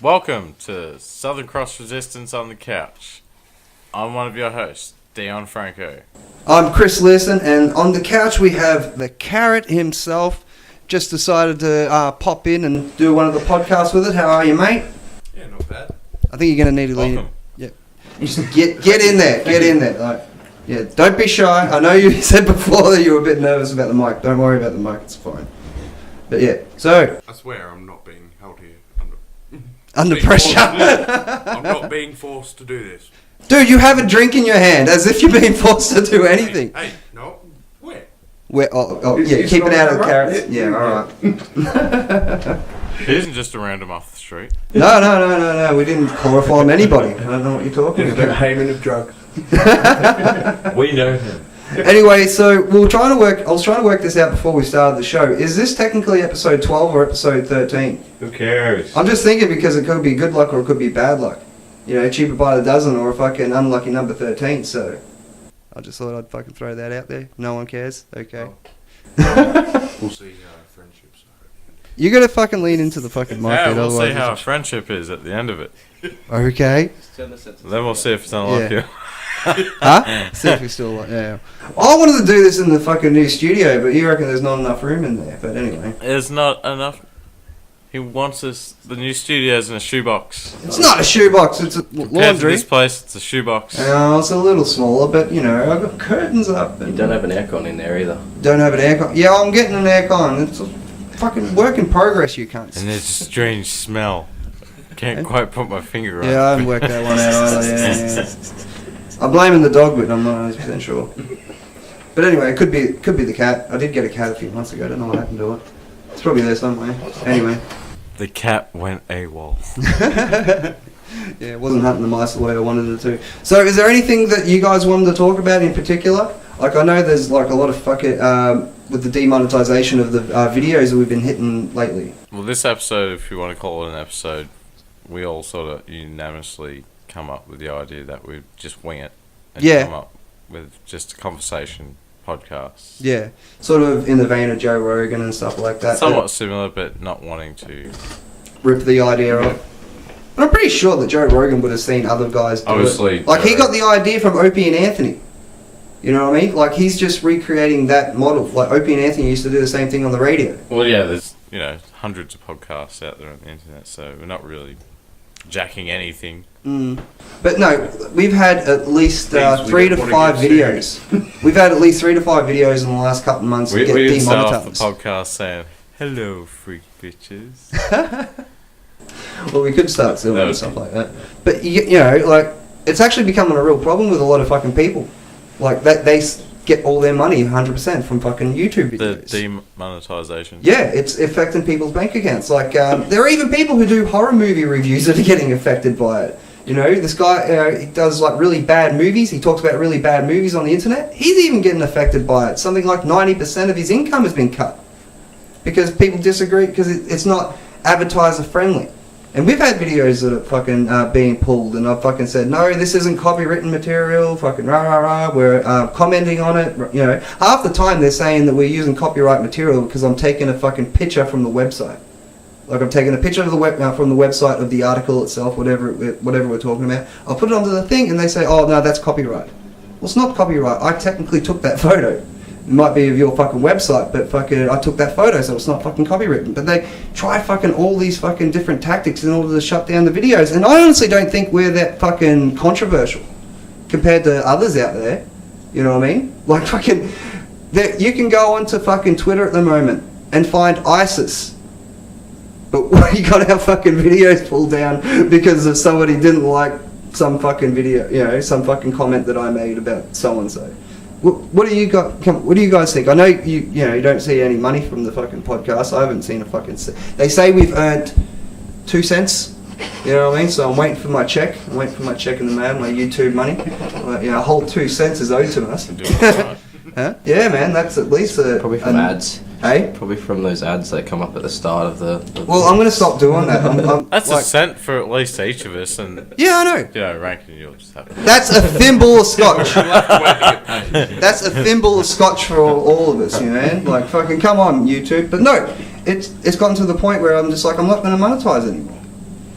Welcome to Southern Cross Resistance on the Couch. I'm one of your hosts, Dion Franco. I'm Chris Leeson, and on the couch we have the Carrot himself. Just decided to pop in and do one of the podcasts with it. How are you, mate? Yeah, not bad. I think you're going to need to lean in. Welcome. Yeah. Just get in there. Get in there. Like, yeah, don't be shy. I know you said before that you were a bit nervous about the mic. Don't worry about the mic. It's fine. But yeah, so... I swear I'm not being held here Under pressure. I'm not being forced to do this. Dude, you have a drink in your hand as if you're being forced to do anything. Hey, no. Where? Yeah, keep it out of the carrots. Yeah, alright. He isn't just a random off the street. No. We didn't chloroform anybody. I don't know what you're talking about. Payment of drugs. We know him. Anyway, so I was trying to work this out before we started the show. Is this technically episode 12 or episode 13? Who cares? I'm just thinking because it could be good luck or it could be bad luck. You know, cheaper by the dozen or a fucking unlucky number 13, so... I just thought I'd fucking throw that out there. No one cares? Okay. We'll see how friendships are. You gotta fucking lean into the fucking mic. Yeah, we'll otherwise see how a it's- friendship is at the end of it. Okay. Then we'll see if it's unlucky. Yeah. Huh? See if we still like... Yeah. I wanted to do this in the fucking new studio, but you reckon there's not enough room in there. But anyway. There's not enough. He wants us. The new studio's in a shoebox. It's not a shoebox, it's a Compared to laundry. this place, it's a shoebox. It's a little smaller, but you know, I've got curtains up. And You don't have an aircon in there either. don't have an aircon. Yeah, I'm getting an aircon. It's a fucking work in progress, you cunts. And there's a strange smell. Can't quite put my finger on it. Yeah, I haven't worked that one out either. Yeah. I'm blaming the dog, but I'm not 100% sure. But anyway, it could be the cat. I did get a cat a few months ago. I don't know what happened to it. It's probably there somewhere. Anyway. The cat went AWOL. Yeah, it wasn't hunting the mice the way I wanted it to. So is there anything that you guys wanted to talk about in particular? Like, I know there's like a lot of with the demonetization of the videos that we've been hitting lately. Well, this episode, if you want to call it an episode, we all sort of unanimously come up with the idea that we just wing it and come up with just a conversation podcast. Yeah, sort of in the vein of Joe Rogan and stuff like that. Somewhat similar, but not wanting to Rip the idea off. And I'm pretty sure that Joe Rogan would have seen other guys do Obviously, it. Like, he Joe- got the idea from Opie and Anthony. You know what I mean? Like, he's just recreating that model. Like, Opie and Anthony used to do the same thing on the radio. Well, yeah, there's hundreds of podcasts out there on the internet, so we're not really jacking anything. But no, we've had at least Things we 3 to don't 5 wanna get videos. We've had at least 3 to 5 videos in the last couple of months We to get didn't start off the demonetized. podcast saying, "Hello, freak bitches." Well, we could start doing That and would stuff like that. But, you know, like, it's actually becoming a real problem with a lot of fucking people. Like, they get all their money 100% from fucking YouTube The videos. demonetization. Yeah, it's affecting people's bank accounts. Like, there are even people who do horror movie reviews that are getting affected by it. You know, this guy, he does like really bad movies. He talks about really bad movies on the internet. He's even getting affected by it. Something like 90% of his income has been cut because people disagree because it's not advertiser friendly. And we've had videos that are fucking being pulled, and I've fucking said, no, this isn't copywritten material, fucking rah rah rah, we're commenting on it, you know. Half the time they're saying that we're using copyright material because I'm taking a fucking picture from the website. Like, I'm taking a picture of the from the website of the article itself, whatever we're talking about. I'll put it onto the thing, and they say, oh, no, that's copyright. Well, it's not copyright. I technically took that photo. It might be of your fucking website, but fucking I took that photo, so it's not fucking copywritten. But they try fucking all these fucking different tactics in order to shut down the videos. And I honestly don't think we're that fucking controversial compared to others out there. You know what I mean? Like, fucking... You can go onto fucking Twitter at the moment and find ISIS. But you gotta have fucking videos pulled down because of somebody didn't like some fucking video, you know, some fucking comment that I made about so and so. What do you got? What do you guys think? I know you don't see any money from the fucking podcast. I haven't seen a fucking. They say we've earned 2 cents. You know what I mean? So I'm waiting for my check. I'm waiting for my check in the mail, my YouTube money. You know, a whole 2 cents is owed to us. Huh? Yeah, man, that's at least a... Probably from ads. Hey? Probably from those ads that come up at the start of the Well, I'm going to stop doing that. That's like, a cent for at least each of us, and yeah, I know. ranking you'll just have. That's a thimble of scotch. That's a thimble of scotch for all of us, you know. Like, fucking come on, YouTube. But no, it's gotten to the point where I'm just like, I'm not going to monetize anymore.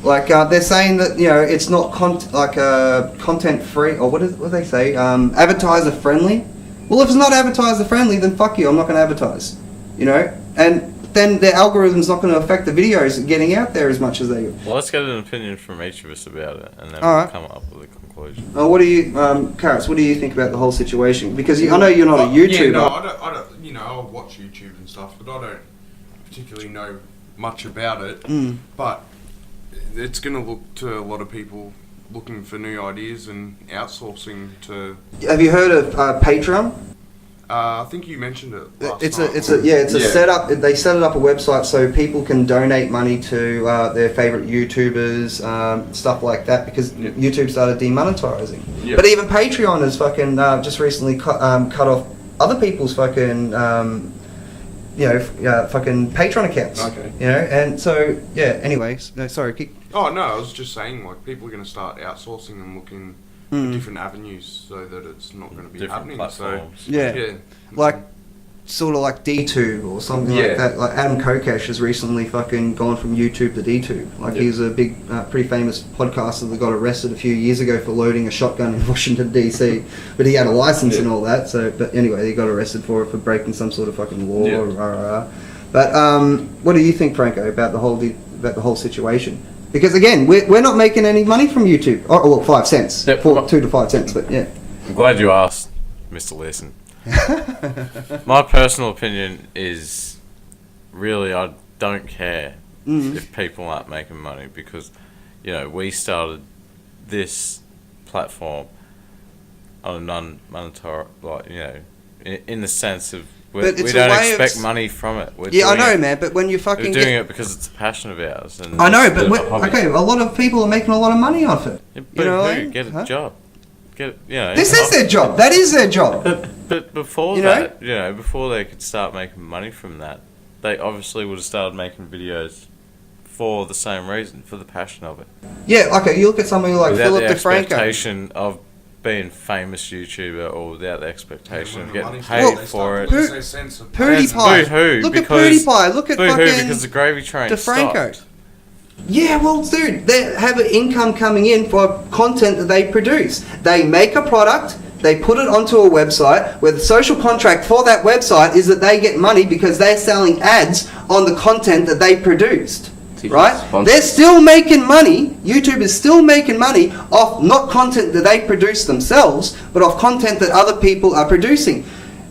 Like they're saying that it's not content free, or what do they say? Advertiser friendly. Well, if it's not advertiser friendly, then fuck you. I'm not going to advertise. And then their algorithm's not going to affect the videos getting out there as much as they. Well, let's get an opinion from each of us about it, and then All we'll right. come up with a conclusion. What do you, Karis? What do you think about the whole situation? Because I know you're not a YouTuber. Yeah, no, I don't. I'll watch YouTube and stuff, but I don't particularly know much about it. But it's going to look to a lot of people looking for new ideas and outsourcing to. Have you heard of Patreon? I think you mentioned it last It's night. a setup. They set it up a website so people can donate money to their favorite YouTubers, stuff like that. Because YouTube started demonetizing. Yeah. But even Patreon has fucking just recently cut off other people's fucking fucking Patreon accounts. Okay. And so Anyways, no, sorry. Oh no, I was just saying people are going to start outsourcing and looking for different avenues so that it's not going to be Different happening. platforms. So Yeah. Like sort of like DTube or something like that. Like Adam Kokesh has recently fucking gone from YouTube to DTube. Like he's a big, pretty famous podcaster that got arrested a few years ago for loading a shotgun in Washington DC, but he had a license and all that. So, but anyway, he got arrested for breaking some sort of fucking law. But what do you think, Franco, about the whole situation? Because again, we're not making any money from YouTube. Oh, well, 5 cents, 2 to 5 cents. But yeah. I'm glad you asked, Mr. Leeson. My personal opinion is, really, I don't care if people aren't making money, because, we started this platform on a non-monetary, in the sense of we don't expect money from it. I know, man. But when you fucking we're doing it because it's a passion of ours. And I know, but a lot of people are making a lot of money off it. Yeah, but get a job. This is their job. That is their job. But before before they could start making money from that, they obviously would have started making videos for the same reason, for the passion of it. Yeah, okay. You look at something like without Philip the DeFranco. expectation of being famous YouTuber, or without the expectation of getting money's paid they for start it. to lose their sense of PewDiePie. Boo-hoo, Look at because- PewDiePie. Look at Boo-hoo, fucking because the gravy train DeFranco. stopped. Yeah, well, dude, they have an income coming in for content that they produce. They make a product, they put it onto a website, where the social contract for that website is that they get money because they're selling ads on the content that they produced. Right? They're still making money. YouTube is still making money off not content that they produce themselves, but off content that other people are producing.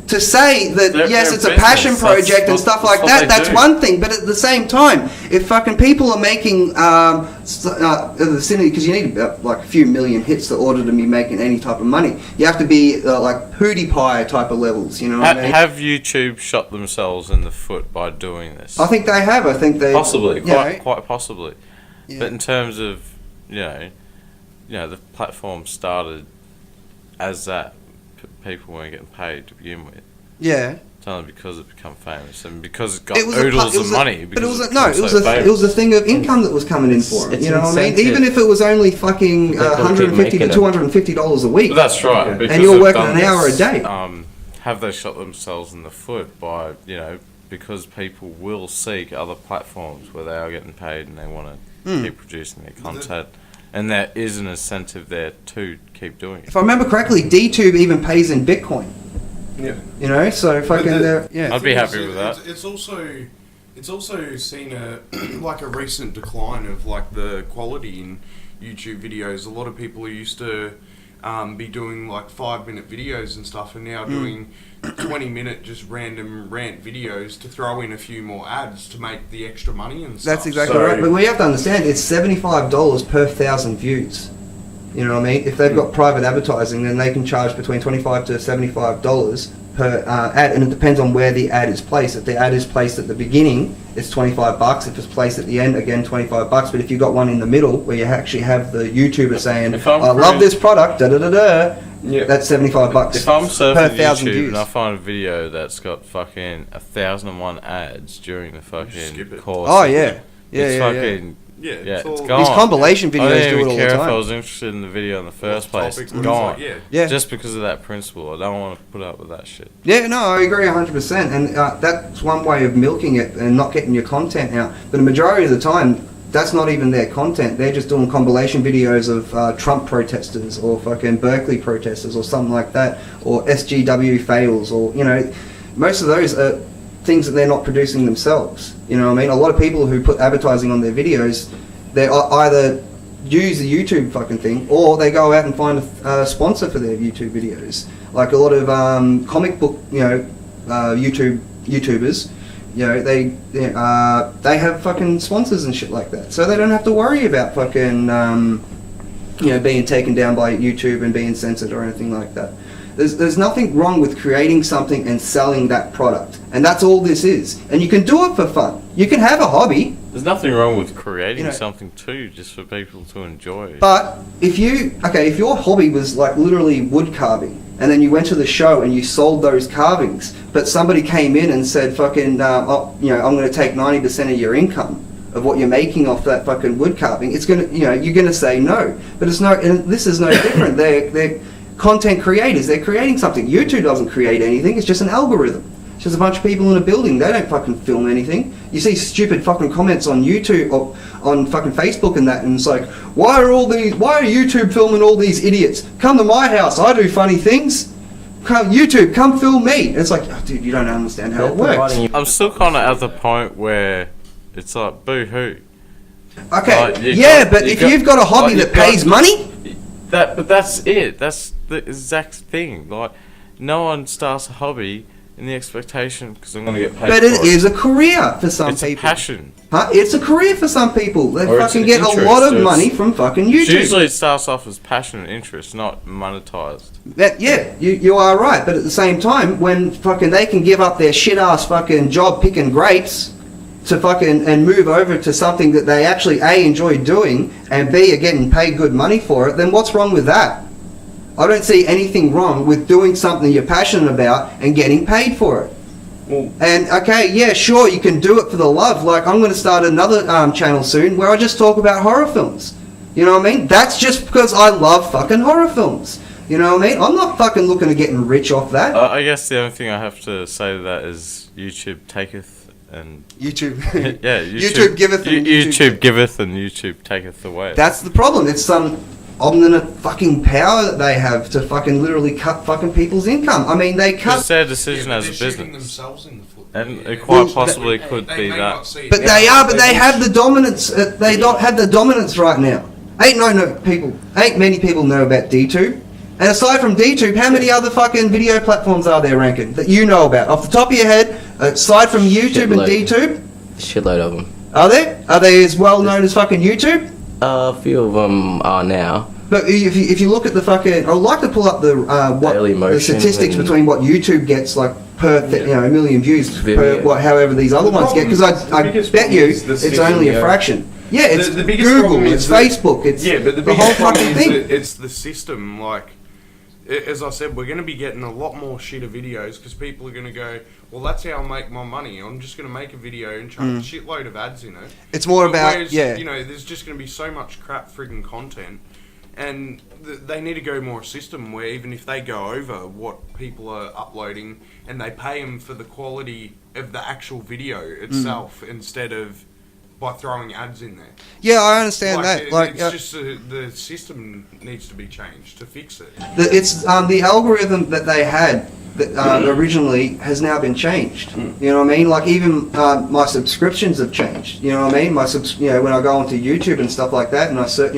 To say that yes, it's a passion project and stuff like that, that's one thing. But at the same time, if fucking people are making the vicinity, because you need about like a few million hits in order to be making any type of money, you have to be like PewDiePie type of levels. You know what I mean? Have YouTube shot themselves in the foot by doing this? I think they have. I think they possibly, quite possibly. Yeah. But in terms of the platform started as that. People weren't getting paid to begin with. Yeah. It's only because it became famous and because it got oodles of money. But it was a thing of income that was coming in for it. You know what I mean? Even if it was only fucking $150 to $250 a week. But that's right. And you're working an hour a day. Have they shot themselves in the foot by because people will seek other platforms where they are getting paid and they want to keep producing their content. And there is an incentive there to keep doing it. If I remember correctly, DTube even pays in Bitcoin. Yeah. So fucking I'd be happy with that. It's also seen a recent decline of the quality in YouTube videos. A lot of people who used to be doing 5-minute videos and stuff, and now doing 20-minute just random rant videos to throw in a few more ads to make the extra money and stuff. That's exactly right. But we have to understand, it's $75 per 1,000 views. You know what I mean? If they've got private advertising, then they can charge between $25 to $75 per ad, and it depends on where the ad is placed. If the ad is placed at the beginning, it's $25. If it's placed at the end, again $25. But if you've got one in the middle where you actually have the YouTuber saying, "I love this product," that's $75 If I'm surfing per 1,000 YouTube views. and I find a video that's got fucking 1,001 ads during the fucking course, Oh yeah, it's fucking it's it's all- gone. These compilation I videos didn't do it even all care the if I time. was interested in the video in the first place. topic It's was gone. Yeah. Just because of that principle. I don't want to put up with that shit. Yeah, no, I agree 100%, and that's one way of milking it and not getting your content out. But the majority of the time, that's not even their content. They're just doing compilation videos of Trump protesters or fucking Berkeley protesters or something like that, or SJW fails, or, you know, most of those are things that they're not producing themselves. You know what I mean? A lot of people who put advertising on their videos, they either use the YouTube fucking thing, or they go out and find a sponsor for their YouTube videos. Like a lot of comic book, you know, YouTubers, you know, they have fucking sponsors and shit like that, so they don't have to worry about fucking you know, being taken down by YouTube and being censored or anything like that. There's nothing wrong with creating something and selling that product, and that's all this is. And you can do it for fun. You can have a hobby. There's nothing wrong with creating, you know, something too, just for people to enjoy. But if your hobby was like literally wood carving, and then you went to the show and you sold those carvings, but somebody came in and said, fucking, you know, I'm going to take 90% of your income of what you're making off that fucking wood carving, it's gonna, you know, you're going to say no. But it's no, and this is no different. They're content creators. They're creating something. YouTube doesn't create anything. It's just an algorithm. It's just a bunch of people in a building. They don't fucking film anything. You see stupid fucking comments on YouTube or on fucking Facebook and that, and it's like, why are YouTube filming all these idiots? Come to my house. I do funny things. YouTube, come film me. And it's like, oh, dude, you don't understand how it works. I'm still kind of at the point where it's like, boo-hoo. Okay, like, you've got a hobby that pays money. But that's it. That's the exact thing. Like, no one starts a hobby in the expectation because I'm going to get paid. But it is a career for some people. people. It's a passion. It's a career for some people. They Or fucking get a lot of money from fucking YouTube. Usually it starts off as passion and interest, not monetized. Yeah, you are right. But at the same time, when fucking they can give up their shit ass fucking job picking grapes to fucking and move over to something that they actually A, enjoy doing, and B, are getting paid good money for it, then what's wrong with that? I don't see anything wrong with doing something you're passionate about and getting paid for it. Well, and okay, yeah, sure, you can do it for the love. Like, I'm going to start another channel soon where I just talk about horror films. You know what I mean? That's just because I love fucking horror films. You know what I mean? I'm not fucking looking at getting rich off that. I guess the only thing I have to say to that is YouTube taketh and YouTube. yeah, YouTube giveth and YouTube giveth and YouTube taketh away. That's the problem. It's some omnipotent fucking power that they have to fucking literally cut fucking people's income. I mean, they cut. It's their decision as a business. Themselves in the foot. And it quite possibly could be that. But they have the dominance. They don't have the dominance right now. Ain't many people know about DTube. And aside from DTube, how many other fucking video platforms are there, Rankin, that you know about? Off the top of your head, aside from YouTube and DTube? Shitload of them. Are there? Are they as well known as fucking YouTube? A few of them are now. But if you look at the fucking... I'd like to pull up the statistics between what YouTube gets, like, per a million views, per however these other ones get, because I bet you it's only a fraction. Yeah, it's the biggest Google, it's Facebook, it's but the whole fucking thing. It's the system, like... As I said, we're going to be getting a lot more shitter videos because people are going to go, well, that's how I make my money. I'm just going to make a video and chuck a shitload of ads in it. It's more about, whereas, you know, there's just going to be so much crap friggin' content, and they need to go more a system where even if they go over what people are uploading and they pay them for the quality of the actual video itself instead of by throwing ads in there. Yeah, I understand that. Like, it's just the system needs to be changed to fix it. It's the algorithm that they had that originally has now been changed. You know what I mean? Like, even my subscriptions have changed. You know what I mean? When I go onto YouTube and stuff like that, and I search,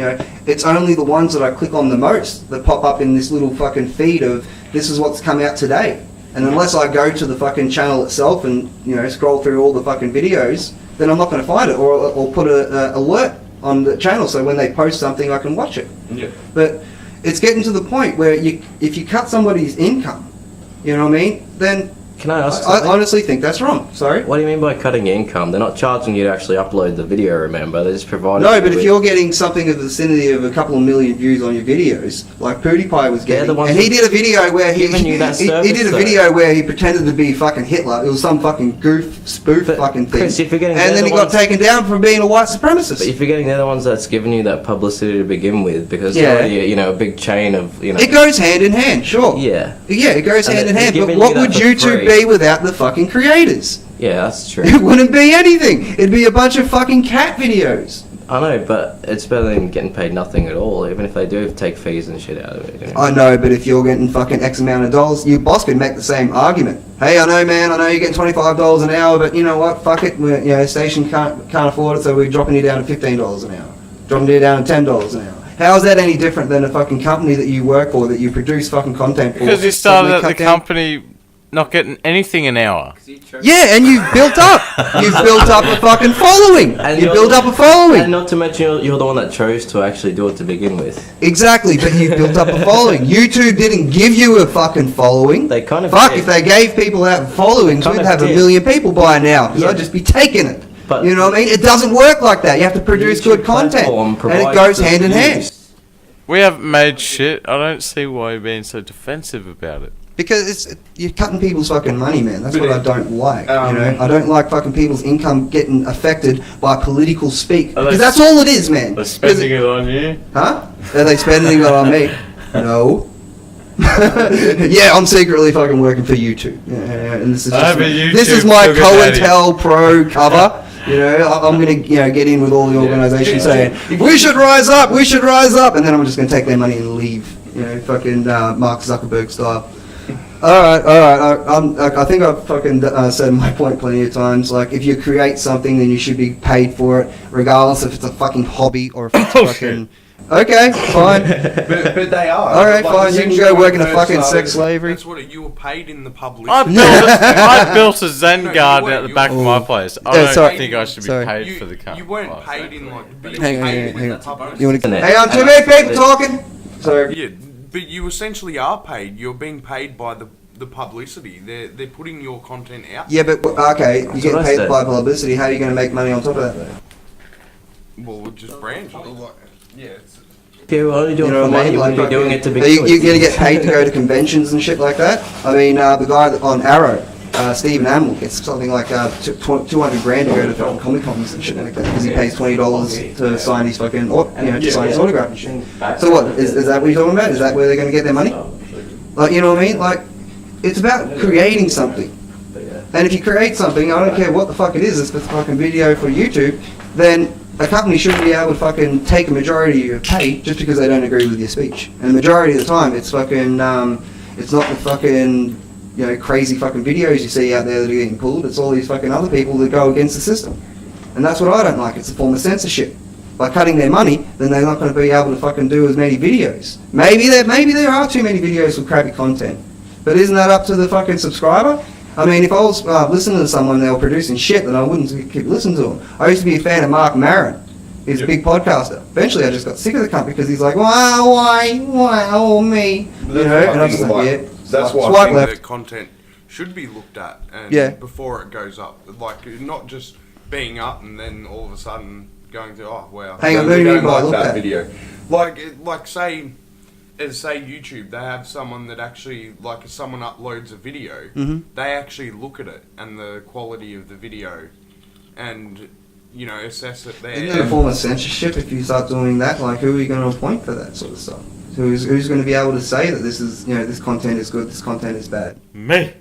it's only the ones that I click on the most that pop up in this little fucking feed of this is what's come out today. And unless I go to the fucking channel itself and scroll through all the fucking videos, then I'm not going to find it, or put a alert on the channel so when they post something I can watch it. Yeah. But it's getting to the point where if you cut somebody's income, you know what I mean, then Can I ask I honestly think that's wrong. Sorry? What do you mean by cutting income? They're not charging you to actually upload the video, remember? They're just providing... No, but if you're getting something of the vicinity of a couple of million views on your videos, like PewDiePie was getting, and he did a video where he did a video where he pretended to be fucking Hitler. It was some fucking goof, spoof fucking thing. Chris, if you're getting and then he got taken down for being a white supremacist. But if you're getting the other ones that's giving you that publicity to begin with, because it's already, a big chain of, It goes hand in hand, sure. Yeah. Yeah, it goes hand in hand, but giving what you that would for YouTube free. be without the fucking creators? Yeah, that's true. It wouldn't be anything. It'd be a bunch of fucking cat videos. I know, but it's better than getting paid nothing at all, even if they do take fees and shit out of it. You know? I know, but if you're getting fucking X amount of dollars, your boss could make the same argument. Hey, I know, man, I know you're getting $25 an hour, but you know what? Fuck it. Station can't afford it, so we're dropping you down to $15 an hour. Dropping you down to $10 an hour. How is that any different than a fucking company that you work for, that you produce fucking content for? Because you started at the company not getting anything an hour. Yeah, and you've built up. You've built up a fucking following. And you built up a following. And not to mention, you're the one that chose to actually do it to begin with. Exactly, but you built up a following. YouTube didn't give you a fucking following. They kind of Fuck, did. if they gave people that followings, we'd have 1 million people by now, because I'd just be taking it. But you know what I mean? It doesn't work like that. You have to produce good content, and it goes hand in hand. We haven't made shit. I don't see why you're being so defensive about it. Because you're cutting people's fucking money, man. That's what I don't like. I don't like fucking people's income getting affected by political speak. Because that's all it is, man. They're spending it on you? Huh? Are they spending it on me? No. Yeah, I'm secretly fucking working for YouTube. Yeah, and this is my COINTELPRO cover. You know, I'm gonna get in with all the organisations saying we should rise up, and then I'm just gonna take their money and leave. Fucking Mark Zuckerberg style. All right. I think I've fucking said my point plenty of times. Like, if you create something, then you should be paid for it, regardless if it's a fucking hobby or if it's fucking. Okay, fine. but they are. All right, fine. You can go work in a fucking sex slavery. That's what you were paid in the public. I built a Zen garden at the back of my place. I don't think I should be paid for the company. You weren't paid in like. Hang on. You want to? Internet. Hang on, too many people talking. So. Yeah, but you essentially are paid. You're being paid by the publicity. They're putting your content out. Yeah, but okay, you get paid said. by publicity. How are you going to make money on top of that, though? Well, just brand. Yeah. If you're only doing it for money, you wouldn't be doing it to begin with. You're going to get paid to go to conventions and shit like that? I mean, the guy on Arrow, Stephen Amell, gets something like $200 grand to go to fucking Comic Cons and shit like that, because he pays $20 to sign his fucking, to sign his autograph and shit. So what, is that what you're talking about? Is that where they're going to get their money? Like, you know what I mean? Like, it's about creating something. And if you create something, I don't care what the fuck it is, it's a fucking video for YouTube, then a company shouldn't be able to fucking take a majority of your pay just because they don't agree with your speech. And the majority of the time, it's fucking, it's not the fucking, crazy fucking videos you see out there that are getting pulled. It's all these fucking other people that go against the system. And that's what I don't like. It's a form of censorship. By cutting their money, then they're not going to be able to fucking do as many videos. Maybe there are too many videos with crappy content. But isn't that up to the fucking subscriber? I mean, if I was listening to someone and they were producing shit, then I wouldn't keep listening to them. I used to be a fan of Mark Maron. He's a big podcaster. Eventually, I just got sick of the cunt because he's like, why, me? And I was just like, yeah. That's why I think that content should be looked at before it goes up. Like, not just being up and then all of a sudden going to, oh, wow. Hang on, who do you mean by look at? Video. Like say YouTube, they have someone that actually, like if someone uploads a video, they actually look at it and the quality of the video and, assess it there. Isn't that a form of censorship if you start doing that? Like, who are you going to appoint for that sort of stuff? Who's going to be able to say that this is, this content is good, this content is bad? Me.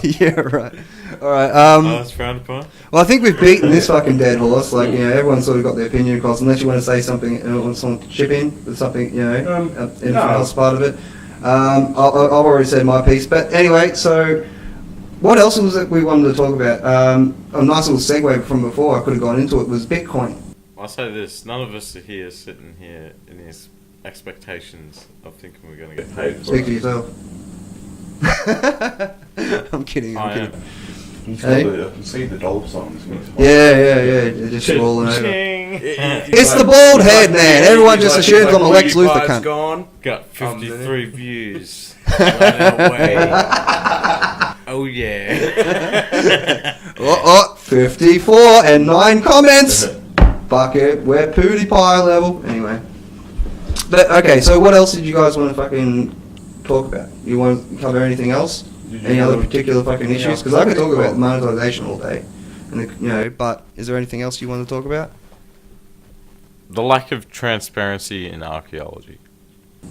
Yeah, right. All right. That's frowned upon. Well, I think we've beaten this fucking dead horse. Like, everyone's sort of got their opinion across. Unless you want to say something, want someone to chip in with something, anything else part of it. I've already said my piece. But anyway, so what else was it we wanted to talk about? A nice little segue from before I could have gone into it was Bitcoin. I'll say this: none of us are here sitting here in these expectations of thinking we're going to get paid for Speak it. for yourself. I'm kidding. You can see the dollar signs. Yeah. Just scrolling over. Ching. It's the bald head man. Everyone just assumes I'm a Lex Luthor cunt. Gone. Got 53 views. Away. Oh yeah. 54 and 9 comments. Fuck it, we're PewDiePie level. Anyway. But okay, so what else did you guys want to fucking talk about? You want to cover anything else? Any other particular fucking issues? Because I could talk about monetization all day, and but is there anything else you want to talk about? The lack of transparency in archaeology.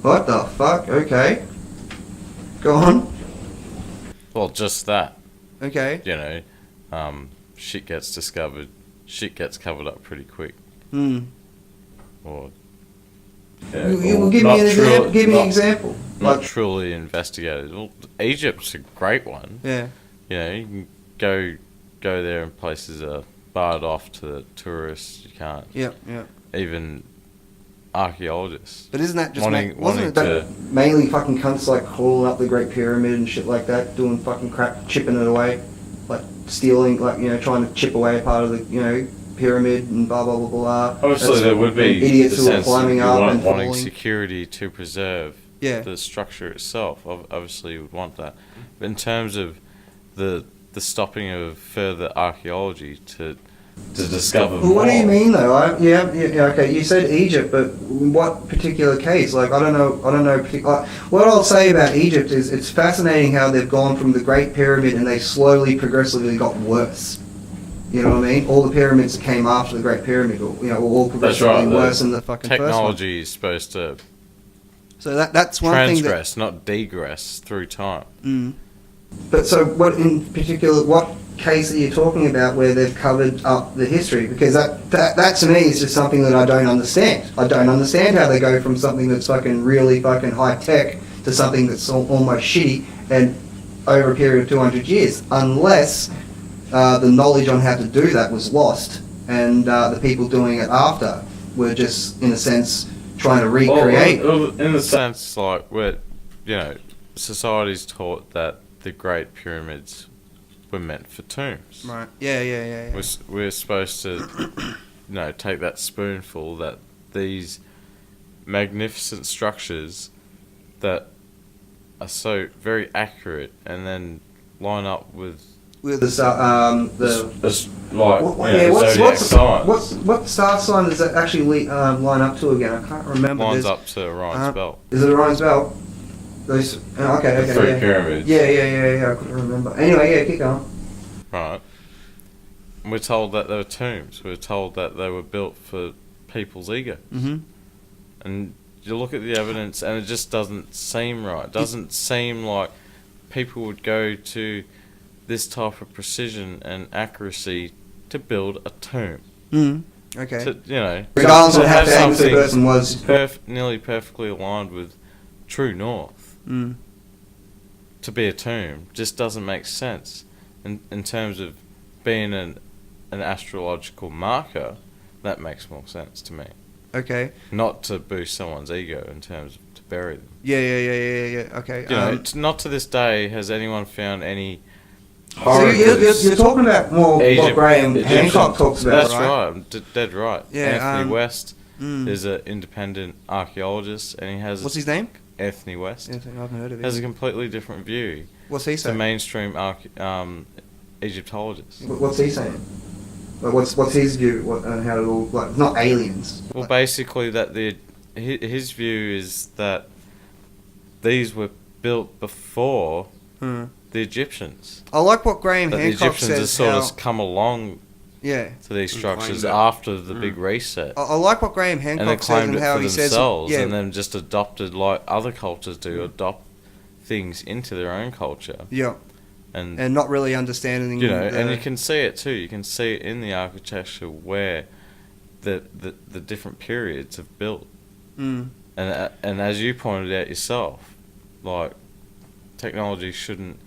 What the fuck? Okay. Go on. Well, just that. Okay. shit gets discovered, shit gets covered up pretty quick. Or Yeah, You or give me not an example. true- Give me an not- example. not Like, truly investigated. Well, Egypt's a great one. yeah. You know, you can go there and places are barred off to the tourists. You can't. Yeah. Yeah. Even archaeologists. But isn't that just Wanting- wasn't it wanting that mainly fucking cunts like crawling up the Great Pyramid and shit like that, doing fucking crap, chipping it away, like stealing, like trying to chip away a part of the pyramid and blah blah blah blah. Obviously, That's there would be idiots the who are sense climbing you up want- and wanting falling. security to preserve Yeah. the structure itself. Obviously, you would want that. But in terms of the stopping of further archaeology to discover Well, what do you more. mean though? Yeah, okay. You said Egypt, but what particular case? Like, I don't know. What I'll say about Egypt is it's fascinating how they've gone from the Great Pyramid and they slowly, progressively got worse. You know what I mean? All the pyramids that came after the Great Pyramid, all progressively right, the worse than the fucking first one. Technology is supposed to So that's one thing that. transgress, not degress, through time. But so, what in particular? What case are you talking about where they've covered up the history? Because that to me is just something that I don't understand. I don't understand how they go from something that's fucking really fucking high tech to something that's almost shitty and over a period of 200 years, unless the knowledge on how to do that was lost, and the people doing it after were just, in a sense, trying to recreate. Well, in the sense, like, where, society's taught that the Great Pyramids were meant for tombs. Right. Yeah. We're supposed to, take that spoonful that these magnificent structures that are so very accurate and then line up with With the zodiac signs. what star sign does that actually line up to again? I can't remember. Lines There's- up to Orion's belt. Is it Orion's belt? Those. Okay. The three Yeah. pyramids. Yeah. I couldn't remember. Anyway, yeah, keep going. Right. We're told that they were tombs. We're told that they were built for people's ego. Mm-hmm. And you look at the evidence and it just doesn't seem right. It doesn't seem like people would go to this type of precision and accuracy to build a tomb. Okay. To, Regardless to of how have famous the something person was. nearly perfectly aligned with true north to be a tomb just doesn't make sense. In terms of being an astrological marker, that makes more sense to me. Okay. Not to boost someone's ego in terms of to bury them. Yeah. Okay. Not to this day has anyone found any So horror. you're talking about more what Graham Hancock talks about, That's right? I'm dead right. Yeah, Anthony West is an independent archaeologist, and he has What's his name? Anthony West I haven't heard of him. has a completely different view What's he to saying? mainstream Egyptologists. What's he saying? Like, what's his view on how it all, like, not aliens? Well, basically, that his view is that these were built before the Egyptians. I like what Graham That the Hancock Egyptians have says. sort how, of come along yeah. to these structures that. after the big reset. I like what Graham And they Hancock says claimed and it how for he says. themselves, Yeah. and then just adopted, like other cultures do, adopt things into their own culture. Yeah. And not really understanding. and you can see it too. You can see it in the architecture where the different periods have built. And as you pointed out yourself, like, technology shouldn't,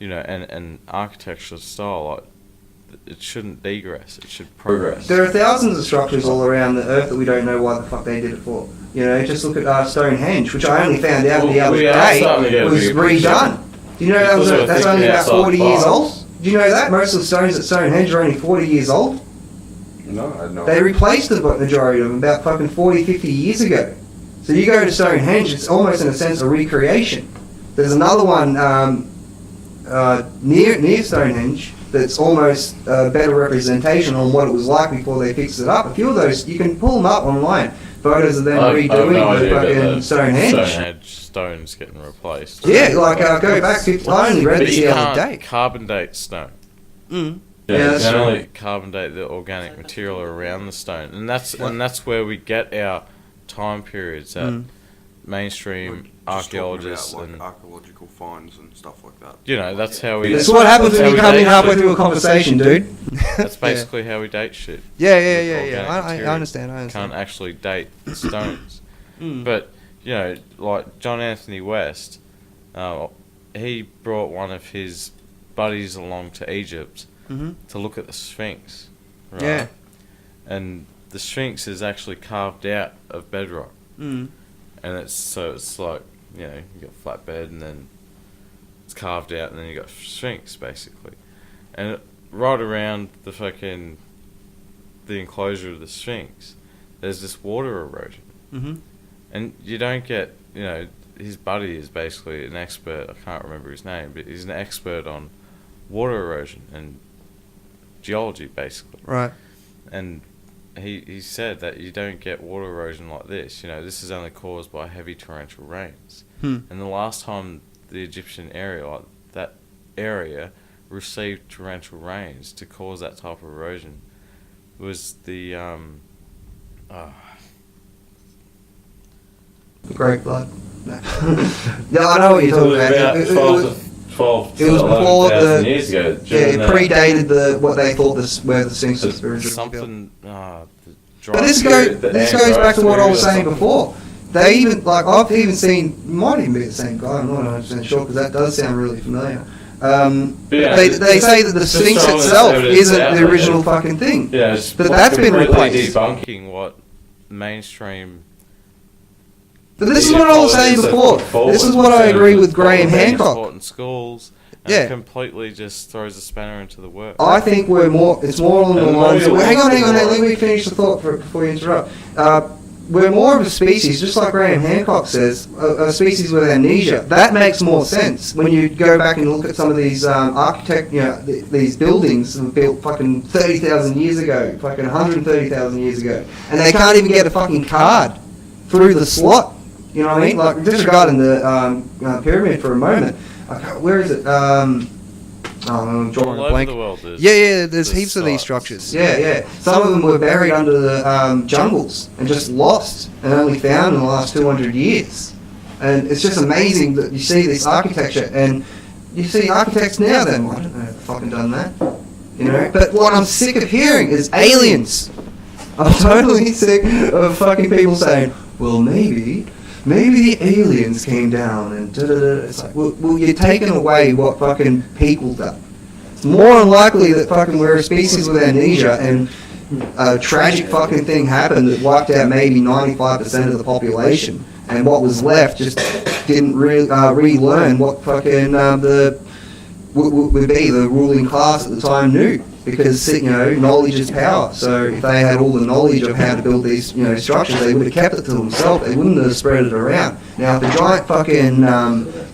and architectural style, like, it shouldn't degress. It should progress. There are thousands of structures all around the earth that we don't know why the fuck they did it for. Just look at Stonehenge, which I only found out the other day was redone. Do you know that's only about 40 years old? Do you know that? Most of the stones at Stonehenge are only 40 years old. No, I know. They replaced the majority of them about fucking 40, 50 years ago. So you go to Stonehenge, it's almost in a sense a recreation. There's another one near Stonehenge that's almost a better representation on what it was like before they fixed it up. A few of those, you can pull them up online. Photos of them redoing the fucking Stonehenge. Stones getting replaced. Yeah, like go back. I only read But this you the can't other day. carbon date stone. Yeah, that's generally true. carbon date the organic material around the stone, and that's where we get our time periods that mainstream archaeologists like and archaeological finds and stuff like that. you know that's how we. That's what happens when you come in halfway through a conversation, dude. That's basically how we date shit. Yeah. Organic I material. understand. Can't actually date stones, Mm. but you know, like John Anthony West, he brought one of his buddies along to Egypt Mhm. to look at the Sphinx. Right? Yeah. And the Sphinx is actually carved out of bedrock. Mm. And it's like, you know, you got flat bed and then it's carved out and then you got Sphinx basically. And right around the enclosure of the Sphinx, there's this water erosion. Mm-hmm. And you don't get, you know, his buddy is basically an expert, I can't remember his name, but he's an expert on water erosion and geology basically. Right. And he said that you don't get water erosion like this. You know, this is only caused by heavy torrential rains. And the last time the Egyptian area, like that area, received torrential rains to cause that type of erosion was the Great blood. Yeah, I know what you're talking about. It was before the years ago. it predated what they thought where the Sphinx was originally built. something. But this goes back to what I was saying before. They even I've even seen, might even be the same guy. I'm not 100% sure because that does sound really familiar. They say that the Sphinx itself isn't the original fucking thing. Yeah, it's But that's been replaced. Debunking what mainstream. But this is what I was saying before. This is what I agree with Graham Hancock. Taught in schools. And Yeah. completely just throws a spanner into the works. I think it's more along the lines of, hang on, let me finish the thought before you interrupt. We're more of a species, just like Graham Hancock says, a species with amnesia. That makes more sense when you go back and look at some of these these buildings that were built fucking 30,000 years ago, fucking 130,000 years ago, and they can't even get a fucking card through the slot. You know what I mean? Like, disregarding the pyramid for a moment. Where is it? I'm drawing All a blank. over the world there's There's heaps of these sites. structures. Yeah. Some of them were buried under the jungles and just lost and only found in the last 200 years. And it's just amazing that you see this architecture and you see architects now that I don't know if they've fucking done that. You know? But what I'm sick of hearing is aliens. I'm totally sick of fucking people saying, well, maybe the aliens came down and da-da-da. It's like, well, you're taking away what fucking people done. It's more unlikely that fucking we're a species with amnesia and a tragic fucking thing happened that wiped out maybe 95% of the population, and what was left just didn't relearn what fucking would be the ruling class at the time knew. Because, you know, knowledge is power. So if they had all the knowledge of how to build these, you know, structures, they would have kept it to themselves. They wouldn't have spread it around. Now, if a giant fucking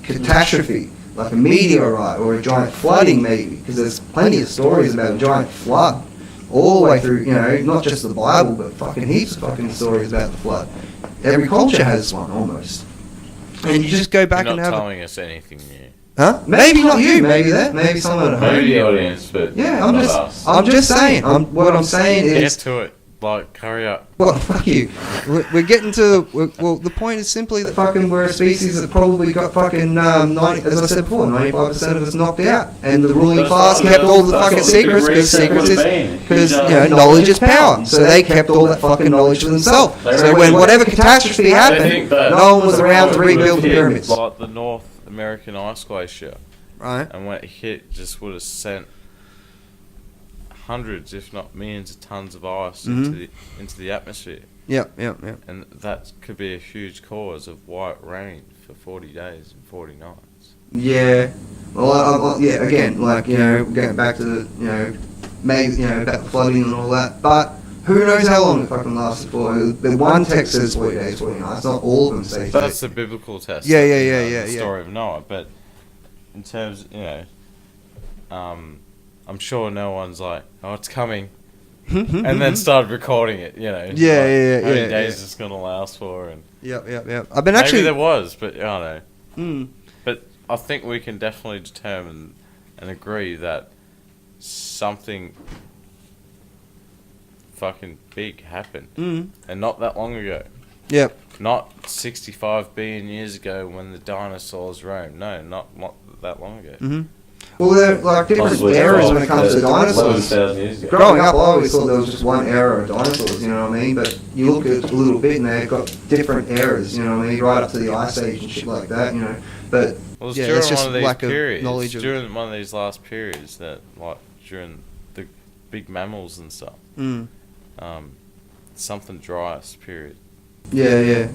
catastrophe, like a meteorite or a giant flooding maybe, because there's plenty of stories about a giant flood, all the way through, you know, not just the Bible, but fucking heaps of fucking stories about the flood. Every culture has one, almost. And you just go back You're and not have telling us anything new. Huh? Maybe not you, maybe that, maybe someone at home. Maybe the audience, but Yeah, not us. I'm just saying. What I'm saying Get is, to it. Like, hurry up. well, fuck you. We're getting to. Well, the point is simply that fucking we're a species that probably got fucking 90, as I said before, 95% of us knocked out, and the ruling class kept all the fucking secrets because you know knowledge is power. So they kept all that fucking knowledge to themselves. So when whatever catastrophe happened, no one was around to rebuild the pyramids. Like the North American ice glacier. Right. And when it hit, just would have sent hundreds, if not millions, of tons of ice into the atmosphere. Yeah. And that could be a huge cause of why it rained for 40 days and 40 nights. Yeah. Well, yeah. Again, like, you know, going back to the, you know, maybe, you know, about the flooding and all that. But who knows how long it fucking lasted for? The one text says 40 days, 40 nights. Not all of them say. That's the biblical test. Yeah. The story of Noah, but in terms, you know, I'm sure no one's like, oh, it's coming, and then started recording it. You know, Yeah. How many days it's gonna last for? And Yep. I've been maybe actually. there was, but I don't know. Mm. But I think we can definitely determine and agree that something fucking big happened, and not that long ago. Yep. Not 65 billion years ago when the dinosaurs roamed. No, not that long ago. Mm-hmm. Well, there are like different Possibly eras when it comes to 11,000 dinosaurs. years ago. Growing up, I always thought there was just one era of dinosaurs, you know what I mean? But you look at a little bit and they've got different eras, you know what I mean? Right up to the Ice Age and shit like that, you know. But Well, it's yeah, during it's just one of these lack of periods. knowledge of- During one of these last periods that, like, during the big mammals and stuff. Something Dryas period. yeah.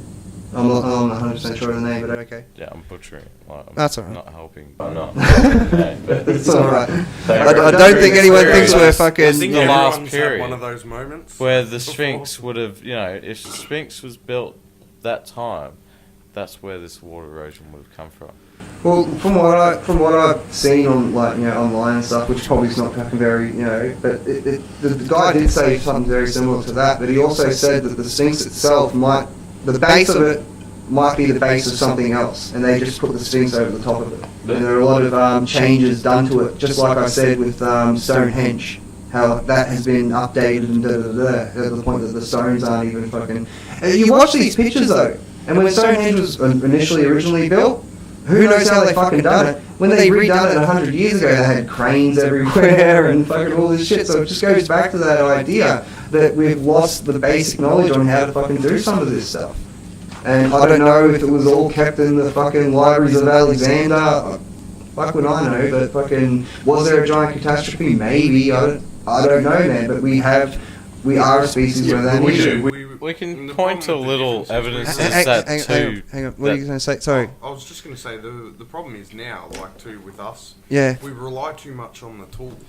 I'm not 100% sure of the name, but okay. Yeah, I'm butchering it. Like, I'm That's alright. not helping. I'm not. It's alright. I don't think anyone thinks we're I fucking... think the last everyone's period had one of those moments Where the before. Sphinx would have, you know, if the Sphinx was built that time, that's where this water erosion would have come from. Well, from what I've seen on online and stuff, which probably is not fucking very but the guy did say something very similar to that. But he also said that the Sphinx itself the base of it might be the base of something else, and they just put the Sphinx over the top of it. And there are a lot of changes done to it, just like I said with Stonehenge. How that has been updated and at the point that the stones aren't even fucking. You watch these pictures though, and when Stonehenge was originally built, who knows how they fucking done it? When they redone it 100 years ago, they had cranes everywhere and fucking all this shit. So it just goes back to that idea that we've lost the basic knowledge on how to fucking do some of this stuff. And I don't know if it was all kept in the fucking libraries of Alexander. Fuck would I know, but fucking was there a giant catastrophe? Maybe. I don't know, man. But we are a species where that We can point to little evidences Hang on. What are you that- going to say? Sorry. I was just going to say the problem is now, like too with us, Yeah. we rely too much on the tools